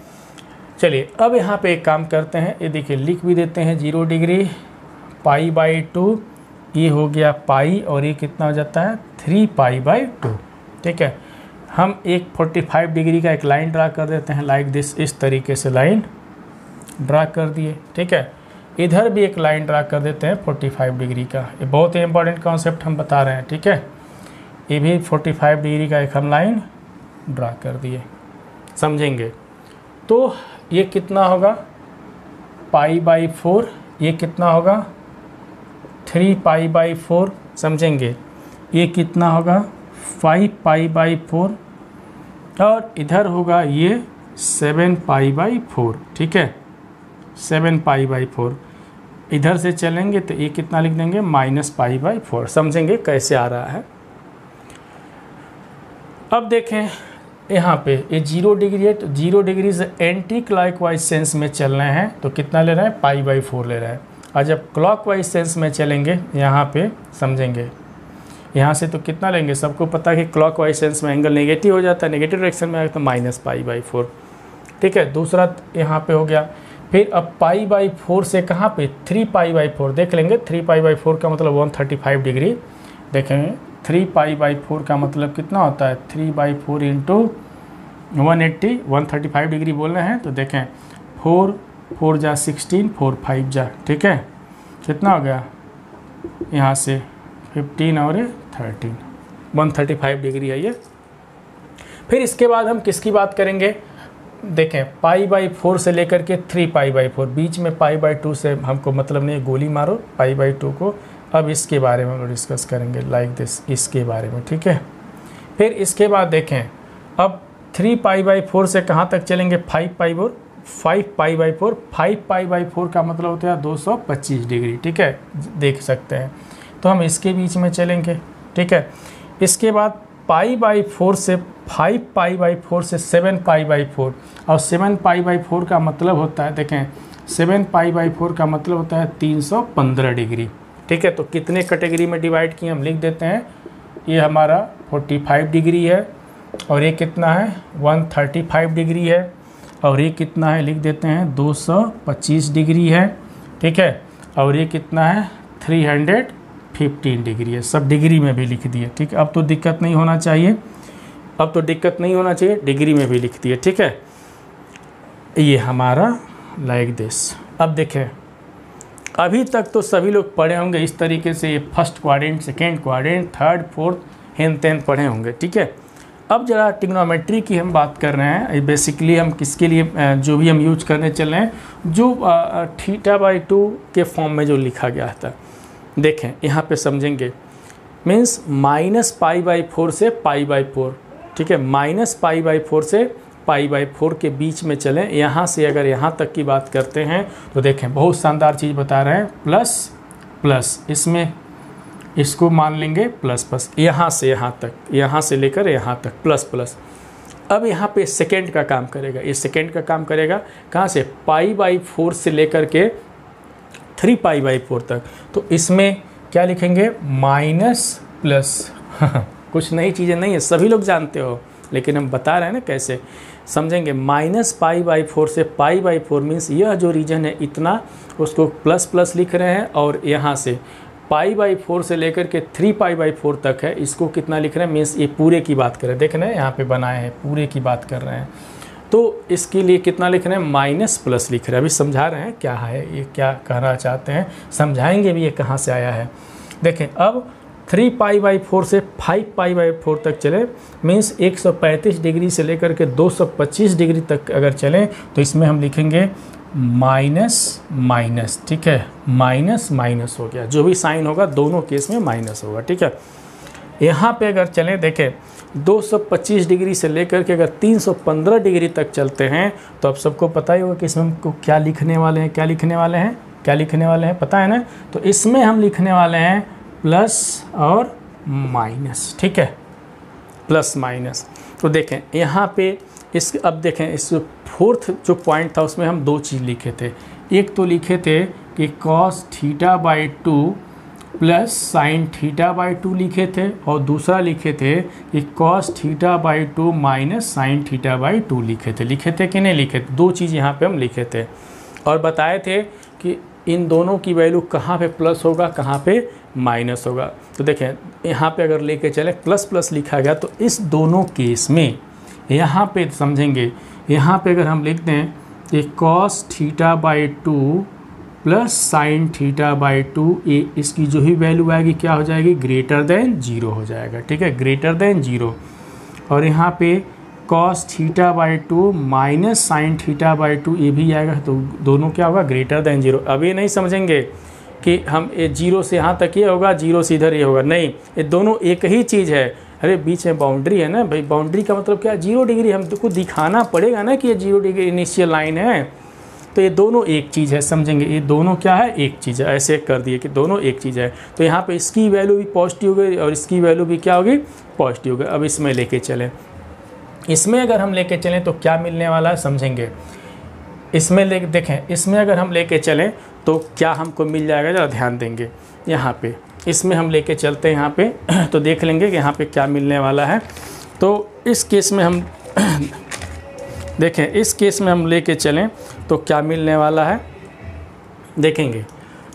[SPEAKER 1] चलिए अब यहाँ पे एक काम करते हैं, ये देखिए लिख भी देते हैं 0 डिग्री π/2, ये हो गया पाई, और ये कितना हो जाता है 3π/2। ठीक है, हम एक 45 डिग्री का एक लाइन ड्रा कर देते हैं लाइक दिस, इस तरीके से लाइन ड्रा कर दिए। ठीक है, इधर भी एक लाइन ड्रा कर देते हैं 45 डिग्री का। ये बहुत ही इंपॉर्टेंट कॉन्सेप्ट हम बता रहे हैं। ठीक है, ये भी 45 डिग्री का एक हम लाइन ड्रा कर दिए, समझेंगे। तो ये कितना होगा π/4, ये कितना होगा 3π/4, समझेंगे। ये कितना होगा 5π/4, और इधर होगा ये 7π/4। ठीक है, 7π/4 इधर से चलेंगे तो ये कितना लिख देंगे -π/4, समझेंगे कैसे आ रहा है। अब देखें यहाँ पे ये 0 डिग्री है, तो 0 डिग्री से एंटी क्लॉकवाइज सेंस में चल रहे हैं, तो कितना ले रहे हैं π/4 ले रहे हैं। और जब क्लॉकवाइज सेंस में चलेंगे यहाँ पे समझेंगे, यहाँ से तो कितना लेंगे, सबको पता है कि क्लॉकवाइज सेंस में एंगल नेगेटिव हो जाता है, नेगेटिव डायरेक्शन में आएगा तो -π/4। ठीक है, दूसरा यहाँ पे हो गया। फिर अब π/4 से कहाँ पे 3π/4 देख लेंगे। 3π/4 का मतलब 135 डिग्री। देखेंगे 3π/4 का मतलब कितना होता है, 3/4 इंटू 180, 135 डिग्री बोल रहे हैं। तो देखें 4 जा 16, 4 5 जा, ठीक है, कितना हो गया यहाँ से 15 और 13, 135 डिग्री है ये। फिर इसके बाद हम किसकी बात करेंगे, देखें π/4 से लेकर के 3π/4, बीच में π/2 से हमको मतलब नहीं, गोली मारो π/2 को। अब इसके बारे में हम डिस्कस करेंगे लाइक दिस, इसके बारे में, ठीक है। फिर इसके बाद देखें अब 3π/4 से कहाँ तक चलेंगे, 5π/4, 5π/4, 5π/4 का मतलब होता है 225 डिग्री, ठीक है, देख सकते हैं। तो हम इसके बीच में चलेंगे, ठीक है। इसके बाद π/4 से 5π/4 से 7π/4, और 7π/4 का मतलब होता है, देखें 7π/4 का मतलब होता है 315 डिग्री, ठीक है। तो कितने कैटेगरी में डिवाइड किए हम लिख देते हैं, ये हमारा 45 डिग्री है, और ये कितना है 135 डिग्री है, और ये कितना है लिख देते हैं 225 डिग्री है, ठीक है, और ये कितना है 315 डिग्री है। सब डिग्री में भी लिख दिए, ठीक है। अब तो दिक्कत नहीं होना चाहिए, अब तो दिक्कत नहीं होना चाहिए, डिग्री में भी लिख दिए, ठीक है। ये हमारा लाइक दिस। अब देखें अभी तक तो सभी लोग पढ़े होंगे इस तरीके से, ये first quadrant, second quadrant, third, fourth, हेन तेन पढ़े होंगे, ठीक है। अब जरा ट्रिग्नोमेट्री की हम बात कर रहे हैं। बेसिकली हम किसके लिए जो भी हम यूज करने चल रहे हैं, जो θ/2 के फॉर्म में जो लिखा गया था। देखें यहाँ पे समझेंगे, मीन्स -π/4 से π/4, ठीक है, -π/4 से π/4 के बीच में चलें। यहाँ से अगर यहाँ तक की बात करते हैं तो देखें बहुत शानदार चीज़ बता रहे हैं, प्लस प्लस, इसमें इसको मान लेंगे प्लस प्लस, यहाँ से यहाँ तक, यहाँ से लेकर यहाँ तक प्लस प्लस। अब यहाँ पे सेकेंड का काम करेगा, ये सेकेंड का काम करेगा कहाँ से, π/4 से लेकर के 3π/4 तक। तो इसमें क्या लिखेंगे, माइनस प्लस कुछ नई चीज़ें नहीं है, सभी लोग जानते हो, लेकिन हम बता रहे हैं ना कैसे समझेंगे। -π/4 से π/4 मीन्स यह जो रीजन है इतना, उसको प्लस प्लस लिख रहे हैं, और यहाँ से π/4 से लेकर के 3π/4 तक है, इसको कितना लिख रहे हैं, मीन्स ये पूरे की बात कर रहे हैं। देख रहे हैं यहाँ पे बनाए हैं, पूरे की बात कर रहे हैं, तो इसके लिए कितना लिख रहे हैं, माइनस प्लस लिख रहे हैं। अभी समझा रहे हैं क्या है ये, क्या कहना चाहते हैं, समझाएंगे भी ये कहाँ से आया है। देखें अब 3π/4 से 5π/4 तक चले, मीन्स 135 डिग्री से लेकर के 225 डिग्री तक अगर चलें, तो इसमें हम लिखेंगे माइनस माइनस, ठीक है, माइनस माइनस हो गया, जो भी साइन होगा दोनों केस में माइनस होगा, ठीक है। यहाँ पे अगर चलें, देखें 225 डिग्री से लेकर के अगर 315 डिग्री तक चलते हैं, तो अब सबको पता ही होगा कि इसमें हमको क्या लिखने वाले हैं, क्या लिखने वाले हैं, क्या लिखने वाले हैं, पता है ना। तो इसमें हम लिखने वाले हैं प्लस और माइनस, ठीक है, प्लस माइनस। तो देखें यहाँ पे इस, अब देखें इस फोर्थ जो पॉइंट था उसमें हम दो चीज़ लिखे थे। एक तो लिखे थे कि cos θ/2 प्लस sin θ/2 लिखे थे, और दूसरा लिखे थे कि cos θ/2 माइनस sin θ/2 लिखे थे कि नहीं लिखे थे, दो चीज़ यहाँ पे हम लिखे थे, और बताए थे कि इन दोनों की वैल्यू कहाँ पे प्लस होगा, कहाँ पे माइनस होगा। तो देखें यहाँ पे अगर लेके चले प्लस प्लस लिखा गया, तो इस दोनों केस में यहाँ पे समझेंगे, यहाँ पे अगर हम लिख दें कि cos θ/2 प्लस sin θ/2, ये इसकी जो ही वैल्यू आएगी क्या हो जाएगी, ग्रेटर देन 0 हो जाएगा, ठीक है, ग्रेटर देन 0। और यहाँ पे cos θ/2 माइनस sin θ/2 ये भी आएगा, तो दोनों क्या होगा, ग्रेटर देन 0। अब ये नहीं समझेंगे कि हम ये 0 से यहाँ तक ये होगा, 0 से इधर ये होगा, नहीं, ये दोनों एक ही चीज़ है। अरे बीच में बाउंड्री है ना भाई, बाउंड्री का मतलब क्या, 0 डिग्री, हमको दिखाना पड़ेगा ना कि ये 0 डिग्री इनिशियल लाइन है, तो ये दोनों एक चीज़ है, समझेंगे, ये दोनों क्या है, एक चीज़ है। ऐसे कर दिए कि दोनों एक चीज़ है, तो यहाँ पे इसकी वैल्यू भी पॉजिटिव होगी और इसकी वैल्यू भी क्या होगी, पॉजिटिव होगी। अब इसमें लेके चलें, इसमें अगर हम लेके चलें तो क्या मिलने वाला है, समझेंगे। इसमें ले देखें, इसमें अगर हम लेके चलें तो क्या हमको मिल जाएगा, ज़रा ध्यान देंगे यहाँ पे। इसमें हम लेके चलते हैं यहाँ पे तो देख लेंगे कि यहाँ पे क्या मिलने वाला है। तो इस केस में हम देखें, इस केस में हम लेके चलें तो क्या मिलने वाला है देखेंगे।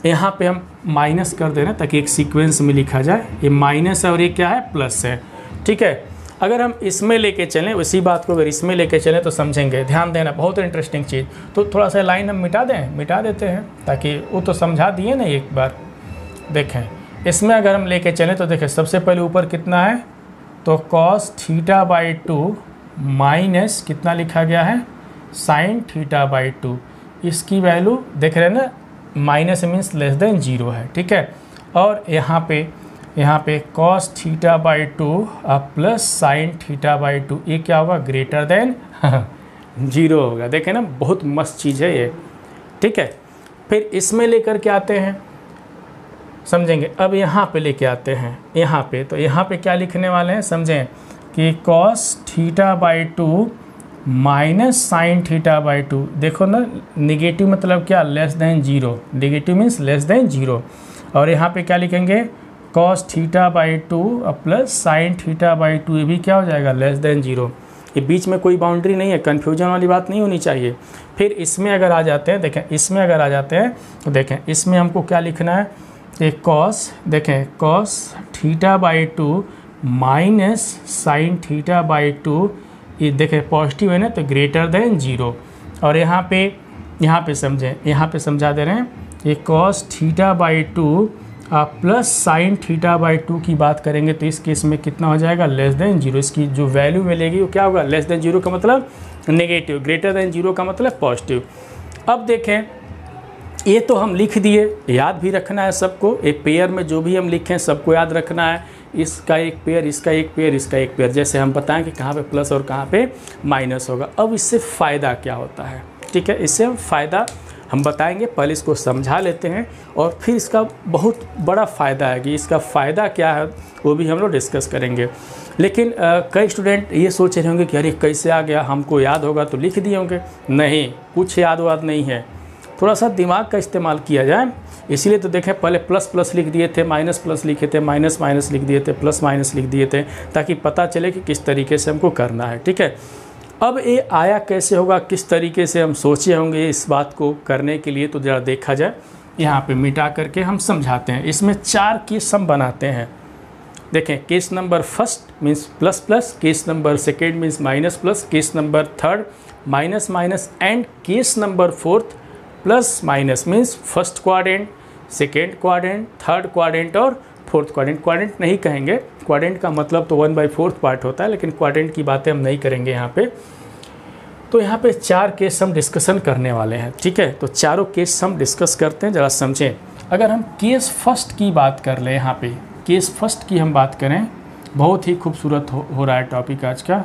[SPEAKER 1] यहाँ पे हम माइनस कर देना ताकि एक सीक्वेंस में लिखा जाए, ये माइनस है और ये क्या है, प्लस है। ठीक है, अगर हम इसमें लेके चलें, उसी बात को अगर इसमें लेके चलें तो समझेंगे। ध्यान देना, बहुत इंटरेस्टिंग चीज़। तो थोड़ा सा लाइन हम मिटा देते हैं ताकि वो तो समझा दिए ना एक बार। देखें, इसमें अगर हम लेके चलें तो देखें, सबसे पहले ऊपर कितना है, तो cos θ/2 माइनस कितना लिखा गया है, sin θ/2। इसकी वैल्यू देख रहे हैं ना, माइनस मीन्स लेस देन 0 है। ठीक है, और यहाँ पे cos θ/2 प्लस sin θ/2, ये क्या होगा, ग्रेटर देन 0 होगा। देखें ना, बहुत मस्त चीज़ है ये। ठीक है, फिर इसमें लेकर के आते हैं, समझेंगे। अब यहाँ पे लेके आते हैं, यहाँ पे तो यहाँ पे क्या लिखने वाले हैं, समझें कि cos θ/2 माइनस साइन θ/2। देखो ना, निगेटिव मतलब क्या, less than 0। Negative means less than 0। और यहाँ पे क्या लिखेंगे, cos θ/2 प्लस साइन θ/2, ये भी क्या हो जाएगा, लेस देन 0। ये बीच में कोई बाउंड्री नहीं है, कन्फ्यूजन वाली बात नहीं होनी चाहिए। फिर इसमें अगर आ जाते हैं, देखें इसमें अगर आ जाते हैं तो देखें इसमें हमको क्या लिखना है, एक cos, देखें cos θ/2 माइनस साइन θ/2, ये देखें पॉजिटिव है ना, तो ग्रेटर देन 0। और यहाँ पे समझें, यहाँ पे समझा दे रहे हैं, ये cos θ/2 प्लस साइन θ/2 की बात करेंगे तो इस केस में कितना हो जाएगा, लेस देन 0। इसकी जो वैल्यू मिलेगी वो क्या होगा, लेस देन 0 का मतलब नेगेटिव, ग्रेटर देन 0 का मतलब पॉजिटिव। अब देखें, ये तो हम लिख दिए, याद भी रखना है सबको। एक पेयर में जो भी हम लिखें सबको याद रखना है, इसका एक पेयर, इसका एक पेयर, इसका एक पेयर, जैसे हम बताएं कि कहाँ पे प्लस और कहाँ पे माइनस होगा। अब इससे फ़ायदा क्या होता है, ठीक है, इससे हम फ़ायदा हम बताएंगे। पहले इसको समझा लेते हैं और फिर इसका बहुत बड़ा फ़ायदा है कि इसका फ़ायदा क्या है वो भी हम लोग डिस्कस करेंगे। लेकिन कई स्टूडेंट ये सोच रहे होंगे कि अरे कैसे आ गया, हमको याद होगा तो लिख दिए होंगे। नहीं, कुछ याद नहीं है, थोड़ा सा दिमाग का इस्तेमाल किया जाए। इसीलिए तो देखें, पहले प्लस प्लस लिख दिए थे, माइनस प्लस लिखे थे, माइनस माइनस लिख दिए थे, प्लस माइनस लिख दिए थे, ताकि पता चले कि किस तरीके से हमको करना है। ठीक है, अब ये आया कैसे होगा, किस तरीके से हम सोचे होंगे इस बात को करने के लिए, तो ज़रा देखा जाए। यहाँ पे मिटा करके हम समझाते हैं। इसमें 4 केस हम बनाते हैं। देखें, case number first means plus plus, case number second means minus plus, case number third minus minus, and case number fourth plus minus. Means first quadrant, second quadrant, third quadrant और fourth quadrant. Quadrant नहीं कहेंगे, quadrant का मतलब तो 1/4 part होता है, लेकिन quadrant की बातें हम नहीं करेंगे यहाँ पे। तो यहाँ पे 4 केस हम डिस्कशन करने वाले हैं। ठीक है, तो चारों केस हम डिस्कस करते हैं, ज़रा समझें। अगर हम केस फर्स्ट की बात कर लें, यहाँ पे केस फर्स्ट की हम बात करें, बहुत ही खूबसूरत हो रहा है टॉपिक आज का।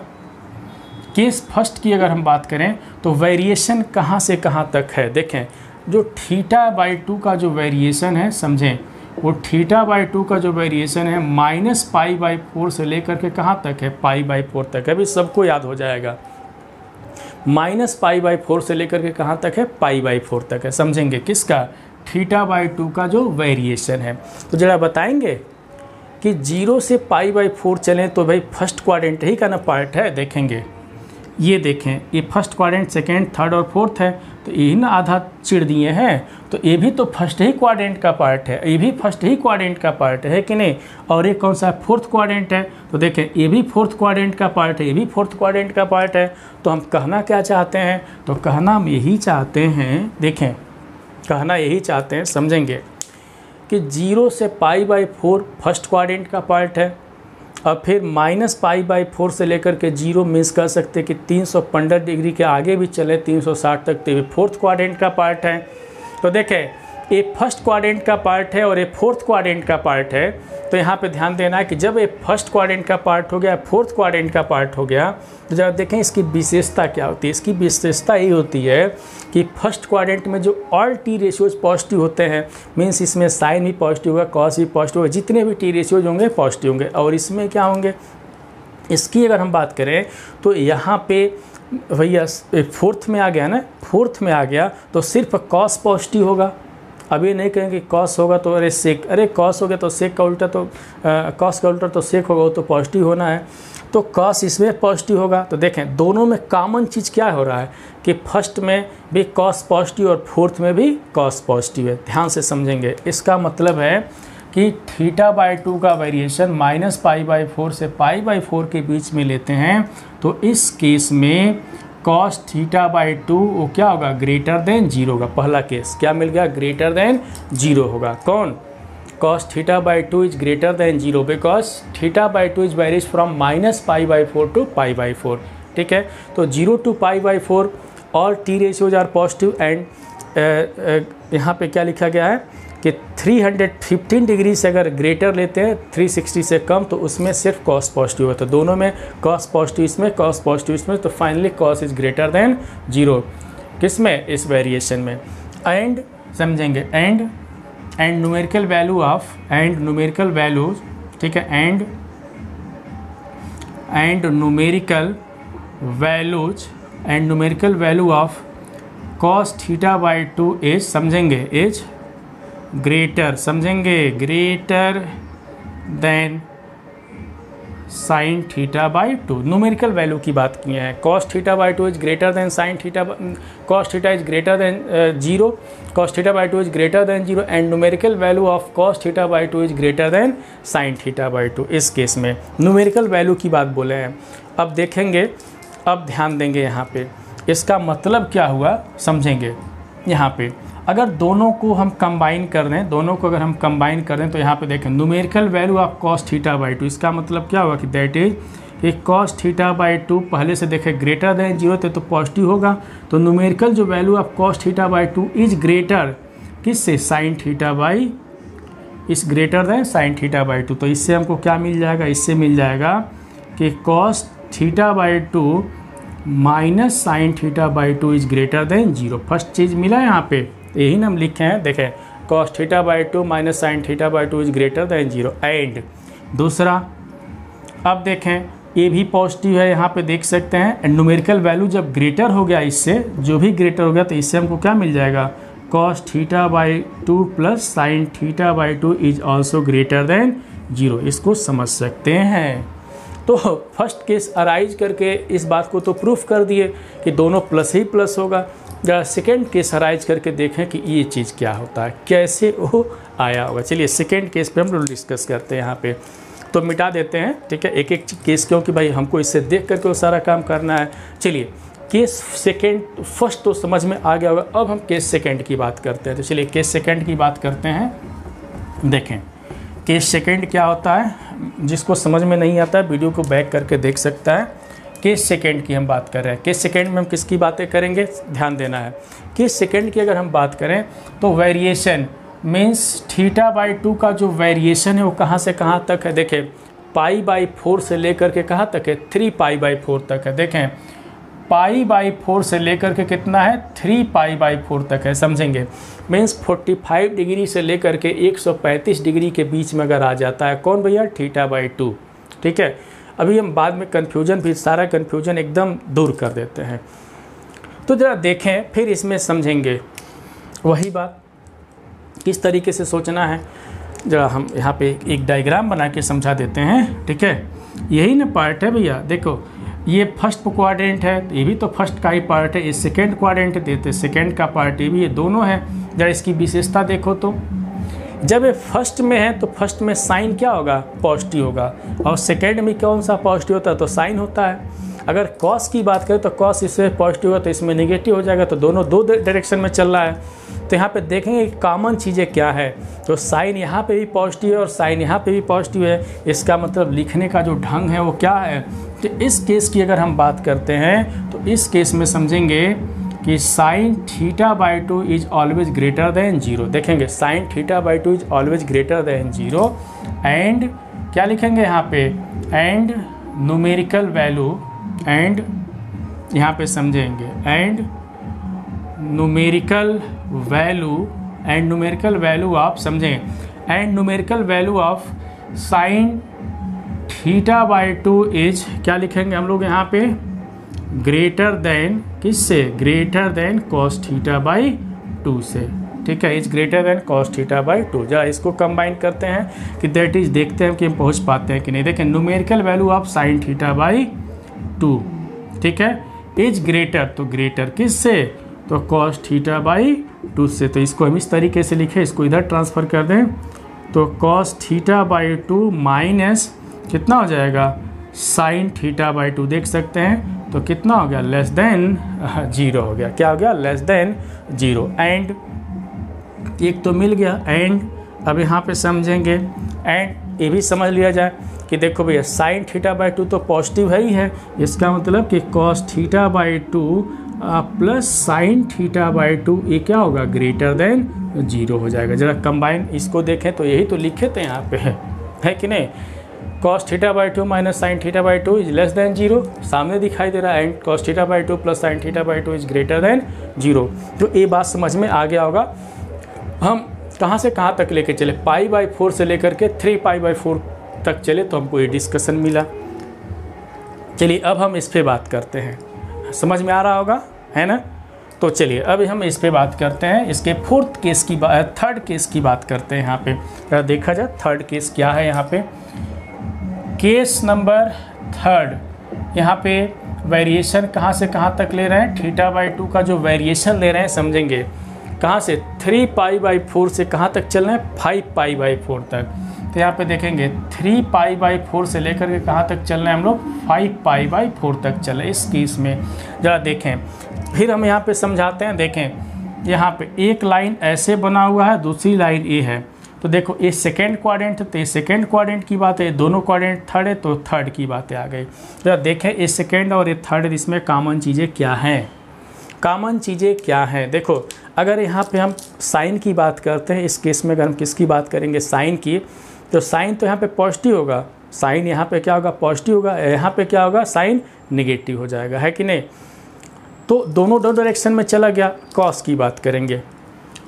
[SPEAKER 1] केस फर्स्ट की अगर हम बात करें तो वेरिएशन कहाँ से कहाँ तक है। देखें, जो θ/2 का जो वेरिएशन है, समझें, वो θ/2 का जो वेरिएशन है -π/4 से लेकर के कहाँ तक है, π/4 तक है। अभी सबको याद हो जाएगा, -π/4 से लेकर के कहाँ तक है, π/4 तक है। समझेंगे किसका, θ/2 का जो वेरिएशन है। तो जरा बताएंगे कि 0 से π/4 चलें तो भाई फर्स्ट क्वाड्रेंट ही का ना पार्ट है। देखेंगे, ये देखें, ये फर्स्ट क्वाड्रेंट, सेकेंड, थर्ड और फोर्थ है, तो यही ना आधा चिड़ दिए हैं, तो ये भी तो फर्स्ट ही क्वाड्रेंट का पार्ट है, ये भी फर्स्ट ही क्वाड्रेंट का पार्ट है कि नहीं। और ये कौन सा, फोर्थ क्वाड्रेंट है, तो देखें ये भी फोर्थ क्वाड्रेंट का पार्ट है, ये भी फोर्थ क्वाड्रेंट का पार्ट है। तो हम कहना क्या चाहते हैं, तो कहना हम यही चाहते हैं, देखें कहना यही चाहते हैं, समझेंगे कि 0 से π/4 फर्स्ट क्वाड्रेंट का पार्ट है, और फिर -π/4 से लेकर के 0 मीन्स कर सकते कि 315 डिग्री के आगे भी चले 360 तक, तो ये फोर्थ क्वाड्रेंट का पार्ट है। तो देखें, ये फर्स्ट क्वाड्रेंट का पार्ट है और ये फोर्थ क्वाड्रेंट का पार्ट है। तो यहाँ पे ध्यान देना है कि जब ये फर्स्ट क्वाड्रेंट का पार्ट हो गया, फोर्थ क्वाड्रेंट का पार्ट हो गया, तो जब देखें इसकी विशेषता क्या होती है। इसकी विशेषता ये होती है कि फर्स्ट क्वाड्रेंट में जो ऑल टी रेशियोज पॉजिटिव होते हैं, मीन्स इसमें साइन भी पॉजिटिव होगा, कॉस भी पॉजिटिव होगा, जितने भी टी रेशियोज होंगे पॉजिटिव होंगे। और इसमें क्या होंगे, इसकी अगर हम बात करें तो यहाँ पे भैया फोर्थ में आ गया ना, फोर्थ में आ गया तो सिर्फ कॉस पॉजिटिव होगा। अभी नहीं कहेंगे कॉस होगा तो अरे सेक, अरे कॉस हो गया तो सेक का उल्टा तो कॉस का उल्टा तो सेक होगा, वो तो पॉजिटिव होना है, तो कॉस इसमें पॉजिटिव होगा। तो देखें दोनों में कॉमन चीज़ क्या हो रहा है कि फर्स्ट में भी कॉस पॉजिटिव और फोर्थ में भी कॉस पॉजिटिव है। ध्यान से समझेंगे, इसका मतलब है कि θ/2 का वेरिएशन -π/4 से π/4 के बीच में लेते हैं, तो इस केस में cos θ/2 वो क्या होगा, ग्रेटर देन 0 होगा। पहला केस क्या मिल गया, ग्रेटर देन 0 होगा। कौन, cos θ/2 is greater than 0 because θ/2 is varies from -π/4 to π/4। ठीक है, तो 0 टू π/4 और t ratios are positive and यहाँ पे क्या लिखा गया है कि 315 डिग्री से अगर ग्रेटर लेते हैं 360 से कम तो उसमें सिर्फ कॉस पॉजिटिव है। तो दोनों में कॉस पॉजिटिव इसमें, कॉस पॉजिटिव इसमें, तो finally cos is greater than 0 किसमें, इस वेरिएशन में। एंड समझेंगे, and numerical value of, and numerical values, ठीक है, and numerical values, and numerical value of cos θ/2 is, समझेंगे, इज ग्रेटर, समझेंगे, greater than sin θ/2। Numerical value की बात की है, cos θ/2 is greater than sin θ, cos θ is greater than 0, cos θ/2 is greater than 0 and numerical value of cos θ/2 is greater than sin θ/2। इस case में numerical value की बात बोले हैं। अब देखेंगे, अब ध्यान देंगे यहाँ पे, इसका मतलब क्या हुआ समझेंगे। यहाँ पे अगर दोनों को हम कंबाइन कर दें, दोनों को अगर हम कंबाइन कर दें तो यहाँ पे देखें न्यूमेरिकल वैल्यू ऑफ cos θ/2, इसका मतलब क्या होगा कि दैट इज कि cos θ/2 पहले से देखें ग्रेटर देन 0 थे तो पॉजिटिव होगा, तो न्यूमेरिकल जो value of cos θ/2 is greater किससे, sin θ/, is greater than sin θ/2। तो इससे हमको क्या मिल जाएगा, इससे मिल जाएगा कि cos θ/2 minus sin θ/2 is greater than 0। First चीज़ मिला यहाँ पे, यही ना हम लिखे हैं, देखें cos θ/2 minus sin θ/2 is greater than 0। And दूसरा, अब देखें ये भी पॉजिटिव है, यहाँ पे देख सकते हैं, एंड न्यूमेरिकल वैल्यू जब ग्रेटर हो गया, इससे जो भी ग्रेटर हो गया तो इससे हमको क्या मिल जाएगा, cos θ/2 plus sin θ/2 is also greater than 0। इसको समझ सकते हैं। तो फर्स्ट केस अराइज करके इस बात को तो प्रूफ कर दिए कि दोनों प्लस ही प्लस होगा। जरा सेकेंड केस अराइज करके देखें कि ये चीज़ क्या होता है, कैसे वो आया होगा। चलिए सेकेंड केस पे हम लोग डिस्कस करते हैं। यहाँ पे तो मिटा देते हैं, ठीक है, एक एक केस, क्योंकि भाई हमको इससे देख करके वो सारा काम करना है। चलिए केस सेकेंड, फर्स्ट तो समझ में आ गया होगा, अब हम केस सेकेंड की बात करते हैं। तो चलिए केस सेकेंड की बात करते हैं। देखें केस सेकेंड क्या होता है, जिसको समझ में नहीं आता है वीडियो को बैक करके देख सकता है। केस सेकेंड की हम बात कर रहे हैं। केस सेकेंड में हम किसकी बातें करेंगे, ध्यान देना है। केस सेकेंड की अगर हम बात करें तो वेरिएशन मीन्स θ/2 का जो वेरिएशन है वो कहाँ से कहाँ तक है। देखें π/4 से लेकर के कहाँ तक है, 3π/4 तक है। देखें π/4 से लेकर के कितना है, 3π/4 तक है, समझेंगे। मीन्स 45 डिग्री से लेकर के 135 डिग्री के बीच में अगर आ जाता है, कौन भैया, θ/2। ठीक है, अभी हम बाद में कन्फ्यूजन, भी सारा कन्फ्यूजन एकदम दूर कर देते हैं। तो ज़रा देखें फिर इसमें समझेंगे वही बात किस तरीके से सोचना है। जरा हम यहाँ पे एक डायग्राम बना के समझा देते हैं, ठीक है। यही ना पार्ट है भैया, देखो ये फर्स्ट क्वाड्रेंट है, ये भी तो फर्स्ट का ही पार्ट है, ये सेकेंड क्वाड्रेंट देते सेकेंड का पार्ट, ये भी, ये दोनों है। जरा इसकी विशेषता देखो तो जब ये फर्स्ट में है तो फर्स्ट में साइन क्या होगा, पॉजिटिव होगा, और सेकेंड में कौन सा पॉजिटिव होता है, तो साइन होता है। अगर कॉस की बात करें तो कॉस इससे पॉजिटिव है तो इसमें नेगेटिव हो जाएगा, तो दोनों दो डायरेक्शन में चल रहा है। तो यहाँ पे देखेंगे कॉमन चीज़ें क्या है, तो साइन यहाँ पे भी पॉजिटिव है और साइन यहाँ पे भी पॉजिटिव है। इसका मतलब लिखने का जो ढंग है वो क्या है। तो इस केस की अगर हम बात करते हैं तो इस केस में समझेंगे कि sin θ/2 is always greater than 0। देखेंगे sin θ/2 is always greater than 0 and क्या लिखेंगे यहाँ पे, एंड न्यूमेरिकल वैल्यू, एंड यहाँ पे समझेंगे and numerical value, and numerical value of, समझें, and numerical value of sin θ/2 is, क्या लिखेंगे हम लोग यहाँ पे, ग्रेटर देन किससे, greater than cos theta by 2 से, ठीक है, is greater than cos theta by 2। जरा इसको कंबाइन करते हैं कि दैट इज, देखते हैं कि हम पहुंच पाते हैं कि नहीं। देखें numerical value of sine theta by 2, ठीक है, इज ग्रेटर, तो ग्रेटर किससे, तो कॉस थीटा बाई 2 से। तो इसको हम इस तरीके से लिखें, इसको इधर ट्रांसफ़र कर दें, तो कॉस थीटा बाई 2 माइनस कितना हो जाएगा, साइन थीटा बाई 2, देख सकते हैं, तो कितना हो गया, लेस देन 0 हो गया। क्या हो गया, लेस देन 0। एंड एक तो मिल गया, एंड अब यहाँ पे समझेंगे, एंड ये भी समझ लिया जाए कि देखो भैया साइन थीटा बाई 2 तो पॉजिटिव है ही है, इसका मतलब कि cos theta by 2 plus sine theta by 2 ये क्या होगा, ग्रेटर देन 0 हो जाएगा। जरा कंबाइन इसको देखें तो यही तो लिखे थे यहाँ पे, है कि नहीं, cos theta by 2 minus sign theta by 2 is less than 0, सामने दिखाई दे रहा है, and cos theta by 2 plus sine theta by 2 is greater than 0। तो ये बात समझ में आ गया होगा। हम कहाँ से कहाँ तक लेके चले, पाई बाई 4 से लेकर के 3 पाई बाई 4 तक चले, तो हमको ये डिस्कशन मिला। चलिए अब हम इस पे बात करते हैं, समझ में आ रहा होगा, है ना। तो चलिए अब हम इस पे बात करते हैं, इसके थर्ड केस की बात करते हैं। यहाँ पे देखा जाए थर्ड केस क्या है, यहाँ पे केस नंबर 3 यहाँ पे वेरिएशन कहाँ से कहाँ तक ले रहे हैं, थीटा बाई 2 का जो वेरिएशन ले रहे हैं समझेंगे, कहाँ से 3 पाई बाई 4 से कहाँ तक चल रहे हैं, 5 पाई बाई 4 तक। तो यहाँ पे देखेंगे 3 पाई बाई 4 से लेकर के कहाँ तक चल रहे हैं हम लोग, 5 पाई बाई 4 तक चल रहे हैं। इस केस में ज़रा देखें, फिर हम यहाँ पे समझाते हैं। देखें यहाँ पे एक लाइन ऐसे बना हुआ है, दूसरी लाइन ये है, तो देखो ये सेकेंड क्वाड्रेंट है, तो ये सेकेंड क्वाड्रेंट की बात है, दोनों क्वाड्रेंट थर्ड है, तो थर्ड की बातें आ गई। जरा देखें ये सेकेंड और ये थर्ड, इसमें कॉमन चीज़ें क्या हैं, कॉमन चीज़ें क्या हैं। देखो अगर यहाँ पे हम साइन की बात करते हैं, इस केस में अगर हम किसकी बात करेंगे, साइन की, तो साइन तो यहाँ पे पॉजिटिव होगा, साइन यहाँ पे क्या होगा, पॉजिटिव होगा, यहाँ पे क्या होगा, साइन निगेटिव हो जाएगा, है कि नहीं। तो दोनों दो डायरेक्शन में चला गया। कॉस की बात करेंगे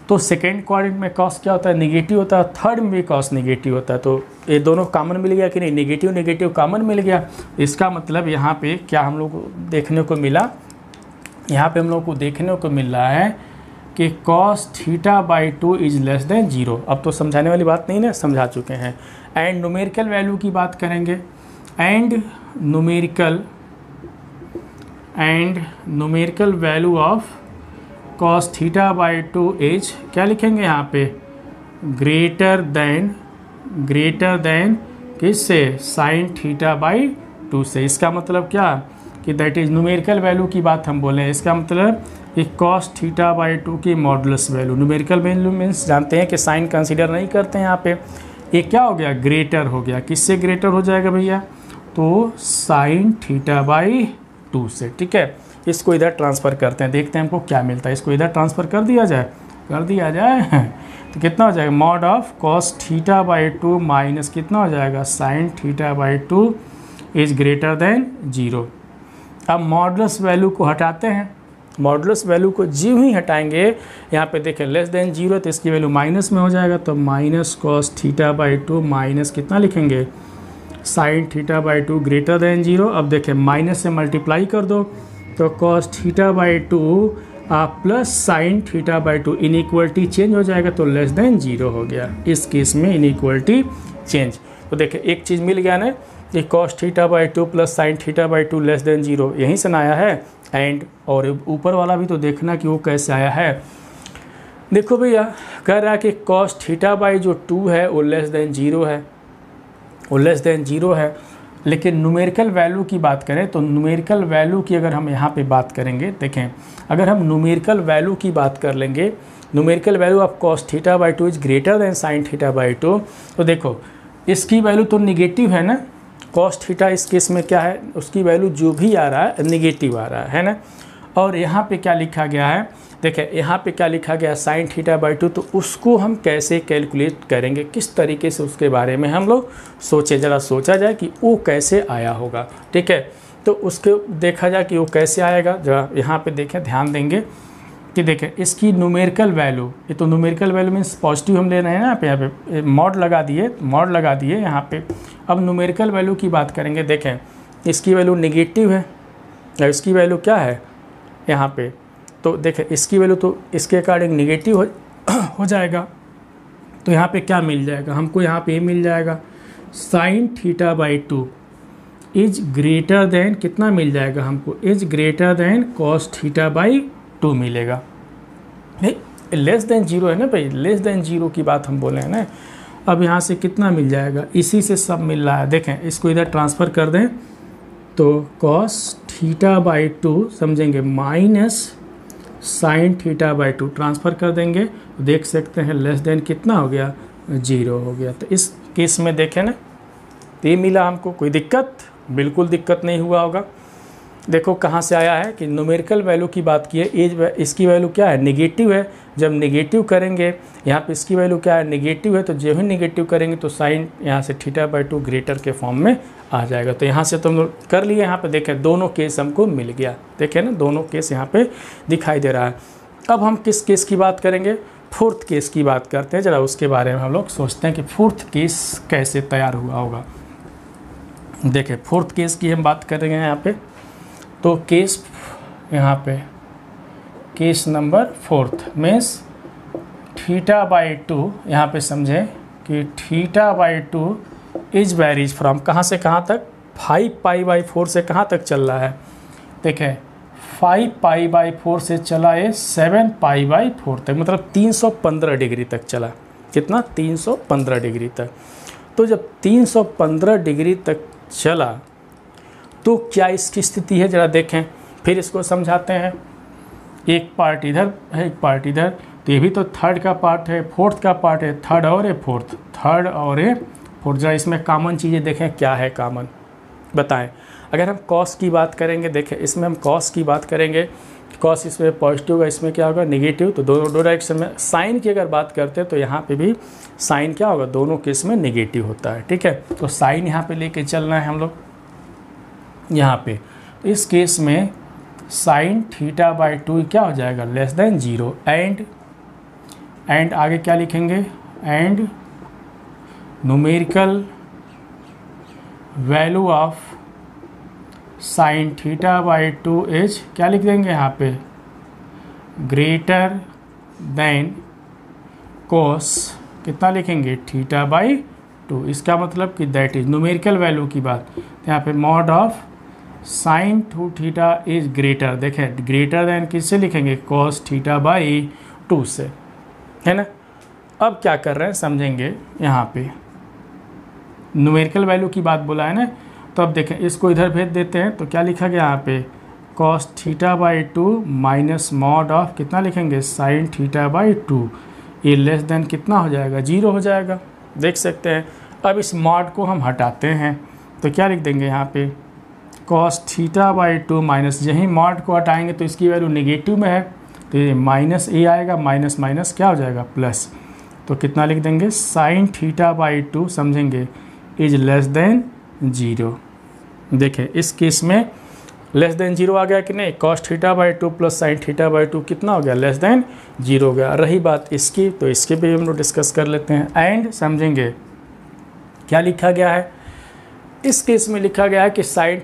[SPEAKER 1] तो सेकेंड क्वाड्रेंट में कॉस क्या होता है, निगेटिव होता है, थर्ड में भी कॉस निगेटिव होता है। तो ये दोनों कॉमन मिल गया कि नहीं, निगेटिव निगेटिव कॉमन मिल गया। इसका मतलब यहाँ पे क्या हम लोग को देखने को मिला, यहाँ पे हम लोग को देखने को मिल रहा है कि cos theta by 2 is less than 0। अब तो समझाने वाली बात नहीं ना, समझा चुके हैं। एंड न्यूमेरिकल वैल्यू की बात करेंगे, and numerical value of cos theta by 2 is, क्या लिखेंगे यहाँ पे, ग्रेटर देन किससे, साइन थीटा बाई 2 से। इसका मतलब क्या कि दैट इज न्यूमेरिकल वैल्यू की बात हम बोले, इसका मतलब कि कॉस थीटा बाई 2 की modulus value. Numerical value means जानते हैं कि साइन कंसीडर नहीं करते हैं यहाँ पे। ये क्या हो गया, ग्रेटर हो गया, किससे ग्रेटर हो जाएगा भैया, तो साइन थीटा बाई 2 से, ठीक है। इसको इधर ट्रांसफ़र करते हैं, देखते हैं हमको क्या मिलता है। इसको इधर ट्रांसफ़र कर दिया जाए तो कितना हो जाएगा, mod of cos theta by 2 minus कितना हो जाएगा, sine theta by 2 is greater than 0। अब मॉडुलस वैल्यू को हटाते हैं, मॉडुलस वैल्यू को जी ही हटाएंगे, यहाँ पे देखें लेस देन 0 तो इसकी वैल्यू माइनस में हो जाएगा, तो minus cos theta by 2 minus कितना लिखेंगे, sign theta by 2 greater than 0। अब देखें माइनस से मल्टीप्लाई कर दो, तो cos theta by 2 plus sine theta by 2, inequality change हो जाएगा, तो लेस देन 0 हो गया। इस केस में इनइक्वलिटी चेंज, तो देखिए एक चीज़ मिल गया ना कि cos theta by 2 plus sine theta by 2 less than 0, यहीं से आया है। एंड और ऊपर वाला भी तो देखना कि वो कैसे आया है। देखो भैया कह रहा है कि कॉस थीटा बाई जो 2 है वो लेस देन 0 है, वो लेस देन 0 है। लेकिन न्यूमेरिकल वैल्यू की बात करें तो न्यूमेरिकल वैल्यू की अगर हम यहाँ पे बात करेंगे, देखें अगर हम न्यूमेरिकल वैल्यू की बात कर लेंगे, numerical value of cos theta by 2 is greater then sign theta by 2, तो देखो इसकी वैल्यू तो निगेटिव है ना, कॉस थीटा इस केस में क्या है, उसकी वैल्यू जो भी आ रहा है निगेटिव आ रहा है ना। और यहाँ पे क्या लिखा गया है, देखें यहाँ पे क्या लिखा गया, साइन थीटा बाई 2, तो उसको हम कैसे कैलकुलेट करेंगे, किस तरीके से उसके बारे में हम लोग सोचें, ज़रा सोचा जाए कि वो कैसे आया होगा, ठीक है। तो उसके देखा जाए कि वो कैसे आएगा, जरा यहाँ पे देखें, ध्यान देंगे कि देखें इसकी न्यूमेरिकल वैल्यू, ये तो न्यूमेरिकल वैल्यू मीन्स पॉजिटिव हम ले रहे हैं ना, यहाँ पे मॉड लगा दिए यहाँ पे। अब न्यूमेरिकल वैल्यू की बात करेंगे, देखें इसकी वैल्यू निगेटिव है, अब इसकी वैल्यू क्या है यहाँ पे, तो देखें इसकी वैल्यू तो इसके अकॉर्डिंग निगेटिव हो जाएगा। तो यहाँ पे क्या मिल जाएगा हमको, यहाँ पे मिल जाएगा sine theta by 2 is greater then, कितना मिल जाएगा हमको, is greater than cos theta by 2 मिलेगा। लेस देन 0 है ना भाई, लेस देन 0 की बात हम बोले हैं ना। अब यहाँ से कितना मिल जाएगा, इसी से सब मिल रहा है। देखें इसको इधर ट्रांसफ़र कर दें तो कॉस थीटा बाई 2 समझेंगे minus sign theta by 2 transfer कर देंगे तो देख सकते हैं लेस देन कितना हो गया, 0 हो गया। तो इस केस में देखें ना, तो ये मिला हमको। कोई दिक्कत, बिल्कुल दिक्कत नहीं हुआ होगा। देखो कहाँ से आया है कि न्यूमेरिकल वैल्यू की बात की है, एज इसकी वैल्यू क्या है, नेगेटिव है। जब नेगेटिव करेंगे यहाँ पे इसकी वैल्यू क्या है, नेगेटिव है, तो जब ही नेगेटिव करेंगे तो साइन यहाँ से थीटा बाई 2 ग्रेटर के फॉर्म में आ जाएगा। तो यहाँ से तो हम लोग कर लिए। यहाँ पे देखें दोनों केस हमको मिल गया, देखें ना दोनों केस यहाँ पे दिखाई दे रहा है। अब हम किस केस की बात करेंगे, फोर्थ केस की बात करते हैं। ज़रा उसके बारे में हम लोग सोचते हैं कि फोर्थ केस कैसे तैयार हुआ होगा। देखें फोर्थ केस की हम बात करेंगे यहाँ पे, तो केस यहाँ पे case number fourth means theta by 2, यहाँ पे समझें कि theta by 2 is varies from कहाँ से कहाँ तक, 5 पाई बाई 4 से कहाँ तक चल रहा है। देखें 5 पाई बाई 4 से चला है 7 पाई बाई 4 तक, मतलब 315 डिग्री तक चला। कितना, 315 डिग्री तक। तो जब 315 डिग्री तक चला तो क्या इसकी स्थिति है, ज़रा देखें, फिर इसको समझाते हैं। एक पार्ट इधर है, एक पार्ट इधर, तो ये भी तो थर्ड का पार्ट है, फोर्थ का पार्ट है, थर्ड और ए फोर्थ, थर्ड और ए फोर्थ। ज़रा इसमें कॉमन चीज़ें देखें क्या है कॉमन, बताएं। अगर हम कॉस की बात करेंगे, देखें इसमें हम कॉस की बात करेंगे, कॉस इसमें पॉजिटिव होगा, इसमें क्या होगा नेगेटिव। तो दोनों डायरेक्शन में। साइन की अगर बात करते हैं तो यहाँ पे भी साइन क्या होगा, दोनों केस में नेगेटिव होता है, ठीक है। तो साइन यहाँ पे लेके चलना है हम लोग यहाँ पे। तो इस केस में साइन थीटा बाई 2 क्या हो जाएगा, लेस देन 0। एंड आगे क्या लिखेंगे, and numerical value of sine theta by 2 is, क्या लिख देंगे यहाँ पे, ग्रेटर देन कोस, कितना लिखेंगे, थीटा बाई 2। इसका मतलब कि दैट इज न्यूमेरिकल वैल्यू की बात। तो यहाँ पे mod of sine 2 theta is greater, देखें ग्रेटर देन किससे लिखेंगे, कॉस थीटा बाई 2 से, है ना। अब क्या कर रहे हैं समझेंगे, यहाँ पे न्यूमेरिकल वैल्यू की बात बोला है ना। तो अब देखें इसको इधर भेज देते हैं, तो क्या लिखा गया यहाँ पे, cos theta by 2 minus mod of, कितना लिखेंगे, साइन थीटा बाई 2। ये लेस देन कितना हो जाएगा, 0 हो जाएगा, देख सकते हैं। अब इस मॉड को हम हटाते हैं तो क्या लिख देंगे यहाँ पे, कॉस थीटा बाई 2 माइनस, यहीं मॉड को हटाएंगे तो इसकी वैल्यू नेगेटिव में है, तो ये माइनस ए आएगा, माइनस माइनस क्या हो जाएगा, प्लस। तो कितना लिख देंगे, साइन थीटा बाई 2 समझेंगे इज लेस देन 0। देखें इस केस में लेस देन 0 आ गया कि नहीं, cos theta by 2 plus sine theta by 2 कितना हो गया, लेस देन 0 हो गया। रही बात इसकी, तो इसके भी हम लोग डिस्कस कर लेते हैं। एंड समझेंगे क्या लिखा गया है, इस केस में लिखा गया है कि sine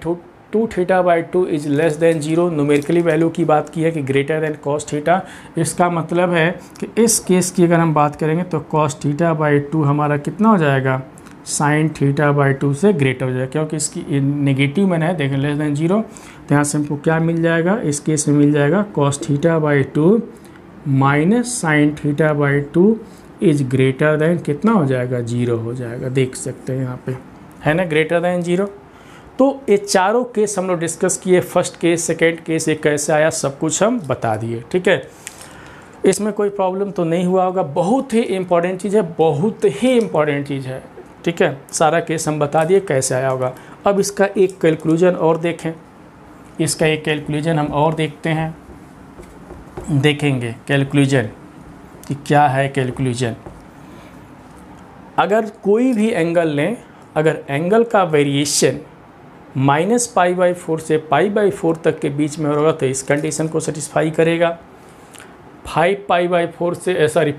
[SPEAKER 1] 2 theta by 2 is less than 0। Numerically value की बात की है कि ग्रेटर देन कॉस थीटा। इसका मतलब है कि इस केस की अगर हम बात करेंगे तो कॉस थीटा बाई 2 हमारा कितना हो जाएगा, साइन थीटा बाई 2 से ग्रेटर हो जाएगा, क्योंकि इसकी नेगेटिव में है, देखें लेस देन 0। तो यहाँ से हमको क्या मिल जाएगा, इस केस में मिल जाएगा cos theta by 2 minus sign theta by 2 is greater then कितना हो जाएगा, 0 हो जाएगा, देख सकते हैं यहाँ पे, है ना, ग्रेटर देन 0। तो ये चारों केस हम लोग डिस्कस किए, फर्स्ट केस, सेकेंड केस, ये कैसे आया, सब कुछ हम बता दिए, ठीक है। इसमें कोई प्रॉब्लम तो नहीं हुआ होगा। बहुत ही इंपॉर्टेंट चीज़ है, बहुत ही इंपॉर्टेंट चीज़ है, ठीक है। सारा केस हम बता दिए कैसे आया होगा। अब इसका एक कैलकुलेशन और देखें, इसका एक कैलकुलेशन हम और देखते हैं, देखेंगे कैलकुलेशन कि क्या है कैलकुलेशन। अगर कोई भी एंगल लें, अगर एंगल का वेरिएशन -π/4 से π/4 तक के बीच में होगा तो इस कंडीशन को सेटिस्फाई करेगा। 5π/4 से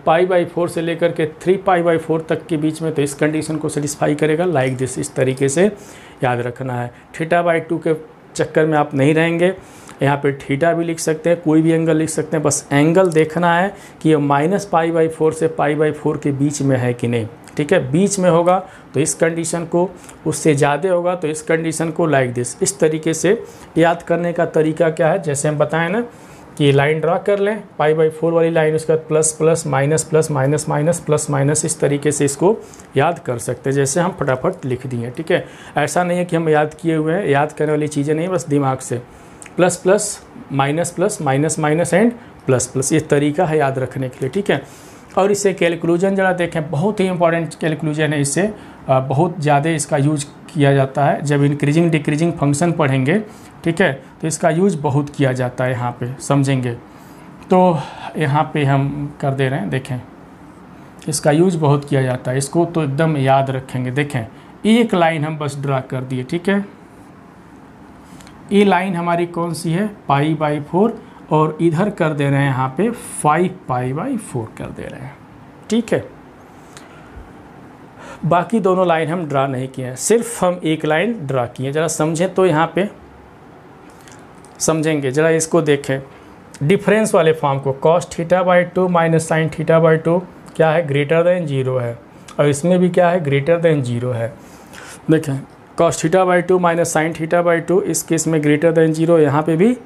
[SPEAKER 1] π/4 से लेकर के 3π/4 तक के बीच में तो इस कंडीशन को सेटिस्फाई करेगा। लाइक दिस, इस तरीके से याद रखना है। θ/2 के चक्कर में आप नहीं रहेंगे। यहाँ पे थीटा भी लिख सकते हैं, कोई भी एंगल लिख सकते हैं, बस एंगल देखना है कि ये -π/4 से π/4 के बीच में है कि नहीं। ठीक है, बीच में होगा तो इस कंडीशन को, उससे ज़्यादा होगा तो इस कंडीशन को, लाइक दिस। इस तरीके से याद करने का तरीका क्या है, जैसे हम बताएं ना कि लाइन ड्रा कर लें, π/4 वाली लाइन, उसके बाद plus plus minus plus minus minus plus minus, इस तरीके से इसको याद कर सकते हैं, जैसे हम फटाफट लिख दिए। ठीक है, ऐसा नहीं है कि हम याद किए हुए हैं, याद करने वाली चीज़ें नहीं, बस दिमाग से plus plus minus minus minus and plus plus, ये तरीका है याद रखने के लिए। ठीक है, और इससे कैलकुलेशन ज़रा देखें, बहुत ही इंपॉर्टेंट कैलकुलेशन है, इससे बहुत ज़्यादा इसका यूज किया जाता है जब इंक्रीजिंग डिक्रीजिंग फंक्शन पढ़ेंगे। ठीक है, तो इसका यूज बहुत किया जाता है, यहाँ पे समझेंगे। तो यहाँ पे हम कर दे रहे हैं, देखें इसका यूज बहुत किया जाता है, इसको तो एकदम याद रखेंगे। देखें एक लाइन हम बस ड्रा कर दिए। ठीक है, ये लाइन हमारी कौन सी है, π/4, और इधर कर दे रहे हैं यहाँ पे 5π/4 कर दे रहे हैं। ठीक है, बाकी दोनों लाइन हम ड्रा नहीं किए हैं, सिर्फ हम एक लाइन ड्रा किए। ज़रा समझें तो यहाँ पे समझेंगे, ज़रा इसको देखें डिफरेंस वाले फॉर्म को, cos θ/2 माइनस sin θ/2 क्या है, ग्रेटर देन 0 है, और इसमें भी क्या है, ग्रेटर देन 0 है। देखें cos θ/2 माइनस sin θ/2, इस केस में ग्रेटर देन 0, यहाँ पे भी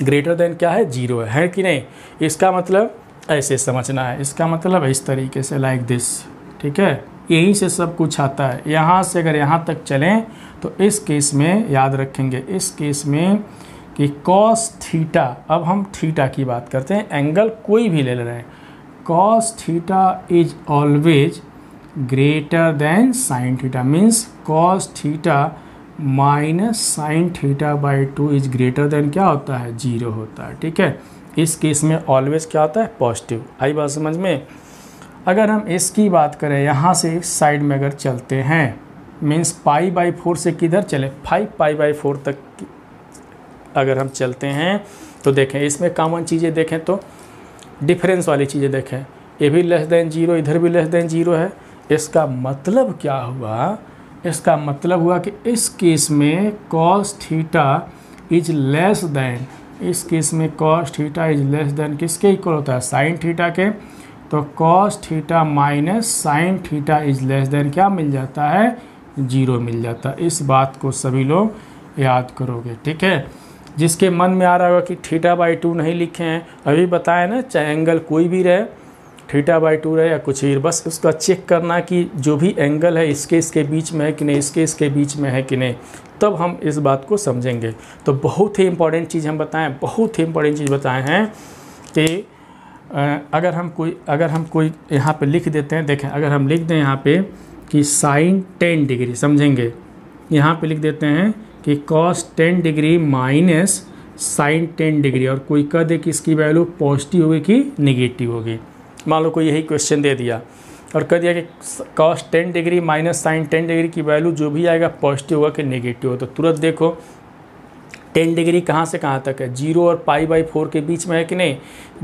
[SPEAKER 1] ग्रेटर देन क्या है, 0 है कि नहीं। इसका मतलब ऐसे समझना है, इसका मतलब इस तरीके से, लाइक दिस। ठीक है, यहीं से सब कुछ आता है, यहाँ से अगर यहाँ तक चलें तो इस केस में याद रखेंगे, इस केस में कि cos थीटा, अब हम थीटा की बात करते हैं, एंगल कोई भी ले रहे हैं, cos theta is always greater than sin theta, means cos theta minus sin θ/2 is greater than क्या होता है, 0 होता है। ठीक है, इस केस में ऑलवेज क्या होता है, पॉजिटिव। आई बात समझ में। अगर हम इसकी बात करें, यहाँ से इस साइड में अगर चलते हैं, मीन्स π/4 से किधर चले, 5π/4 तक अगर हम चलते हैं तो देखें इसमें कॉमन चीज़ें देखें तो डिफरेंस वाली चीज़ें देखें, ये भी लेस देन 0, इधर भी लेस देन 0 है। इसका मतलब क्या हुआ, इसका मतलब हुआ कि इस केस में cos theta is less then, इस केस में cos theta is less then किसके इक्वल होता है, sin थीटा के। तो cos theta minus sin theta is less then क्या मिल जाता है, 0 मिल जाता है। इस बात को सभी लोग याद करोगे। ठीक है, जिसके मन में आ रहा होगा कि θ/2 नहीं लिखे हैं, अभी बताया ना, चाहे एंगल कोई भी रहे, θ/2 रहे या कुछ भी, बस उसका चेक करना कि जो भी एंगल है इसके बीच में है कि नहीं, इसके बीच में है कि नहीं, तब हम इस बात को समझेंगे। तो बहुत ही इंपॉर्टेंट चीज़ हम बताएं, बहुत ही इंपॉर्टेंट चीज़ बताए हैं कि अगर हम कोई यहाँ पे लिख देते हैं, देखें अगर हम लिख दें यहाँ पे कि sin 10 डिग्री, समझेंगे यहाँ पे लिख देते हैं कि cos 10 degree minus sin 10 degree, और कोई कह दे कि इसकी वैल्यू पॉजिटिव होगी कि निगेटिव होगी। मान लो कोई यही क्वेश्चन दे दिया और कह दिया कि cos 10 degree minus sin 10 degree की वैल्यू जो भी आएगा पॉजिटिव होगा कि नेगेटिव हो, तो तुरंत देखो 10 डिग्री कहाँ से कहाँ तक है, 0 और π/4 के बीच में है कि नहीं,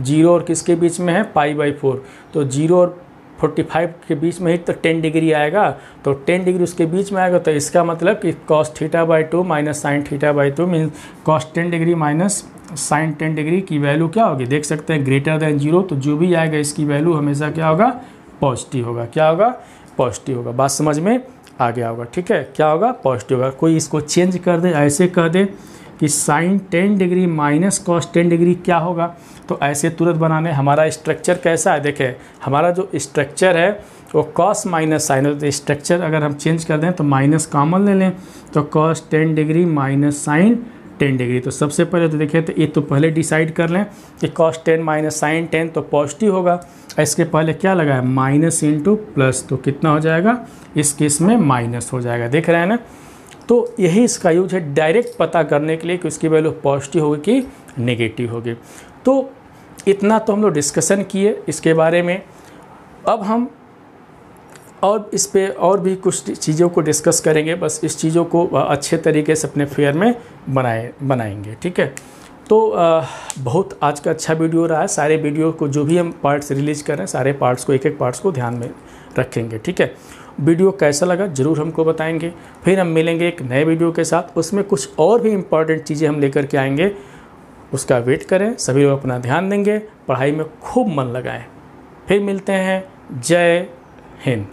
[SPEAKER 1] 0 और किसके बीच में है, π/4, तो 0 और 45 के बीच में ही तो 10 डिग्री आएगा, तो 10 डिग्री उसके बीच में आएगा, तो इसका मतलब कि cos θ/2 minus sin θ/2 means cos 10 degree minus sin 10 degree की वैल्यू क्या होगी, देख सकते हैं ग्रेटर देन 0, तो जो भी आएगा इसकी वैल्यू हमेशा क्या होगा, पॉजिटिव होगा। क्या होगा, पॉजिटिव होगा। बात समझ में आ गया होगा। ठीक है, क्या होगा, पॉजिटिव होगा। कोई इसको चेंज कर दे, ऐसे कह दे कि sin 10 degree minus cos 10 degree क्या होगा, तो ऐसे तुरंत बनाने। हमारा स्ट्रक्चर कैसा है, देखें हमारा जो स्ट्रक्चर है वो cos माइनस साइन है, तो स्ट्रक्चर अगर हम चेंज कर दें तो माइनस कॉमन ले लें, तो cos 10 degree minus sin 10 degree. तो सबसे पहले तो देखें, तो ये तो पहले डिसाइड कर लें कि cos 10 माइनस sin 10 तो पॉजिटिव होगा, इसके पहले क्या लगा है, माइनस इंटू प्लस, तो कितना हो जाएगा, इस केस में माइनस हो जाएगा। देख रहे हैं ना, तो यही इसका यूज है डायरेक्ट पता करने के लिए कि उसकी वैल्यू पॉजिटिव होगी कि नेगेटिव होगी। तो इतना तो हम लोग डिस्कशन किए इसके बारे में। अब हम और इस पे और भी कुछ चीज़ों को डिस्कस करेंगे, बस इस चीज़ों को अच्छे तरीके से अपने फेयर में बनाएंगे। ठीक है, तो बहुत आज का अच्छा वीडियो रहा है। सारे वीडियो को जो भी हम पार्ट्स रिलीज कर रहे हैं, सारे पार्ट्स को, एक एक पार्ट्स को ध्यान में रखेंगे। ठीक है, वीडियो कैसा लगा ज़रूर हमको बताएंगे। फिर हम मिलेंगे एक नए वीडियो के साथ, उसमें कुछ और भी इम्पॉर्टेंट चीज़ें हम लेकर के आएंगे। उसका वेट करें। सभी लोग अपना ध्यान देंगे, पढ़ाई में खूब मन लगाएं। फिर मिलते हैं। जय हिंद।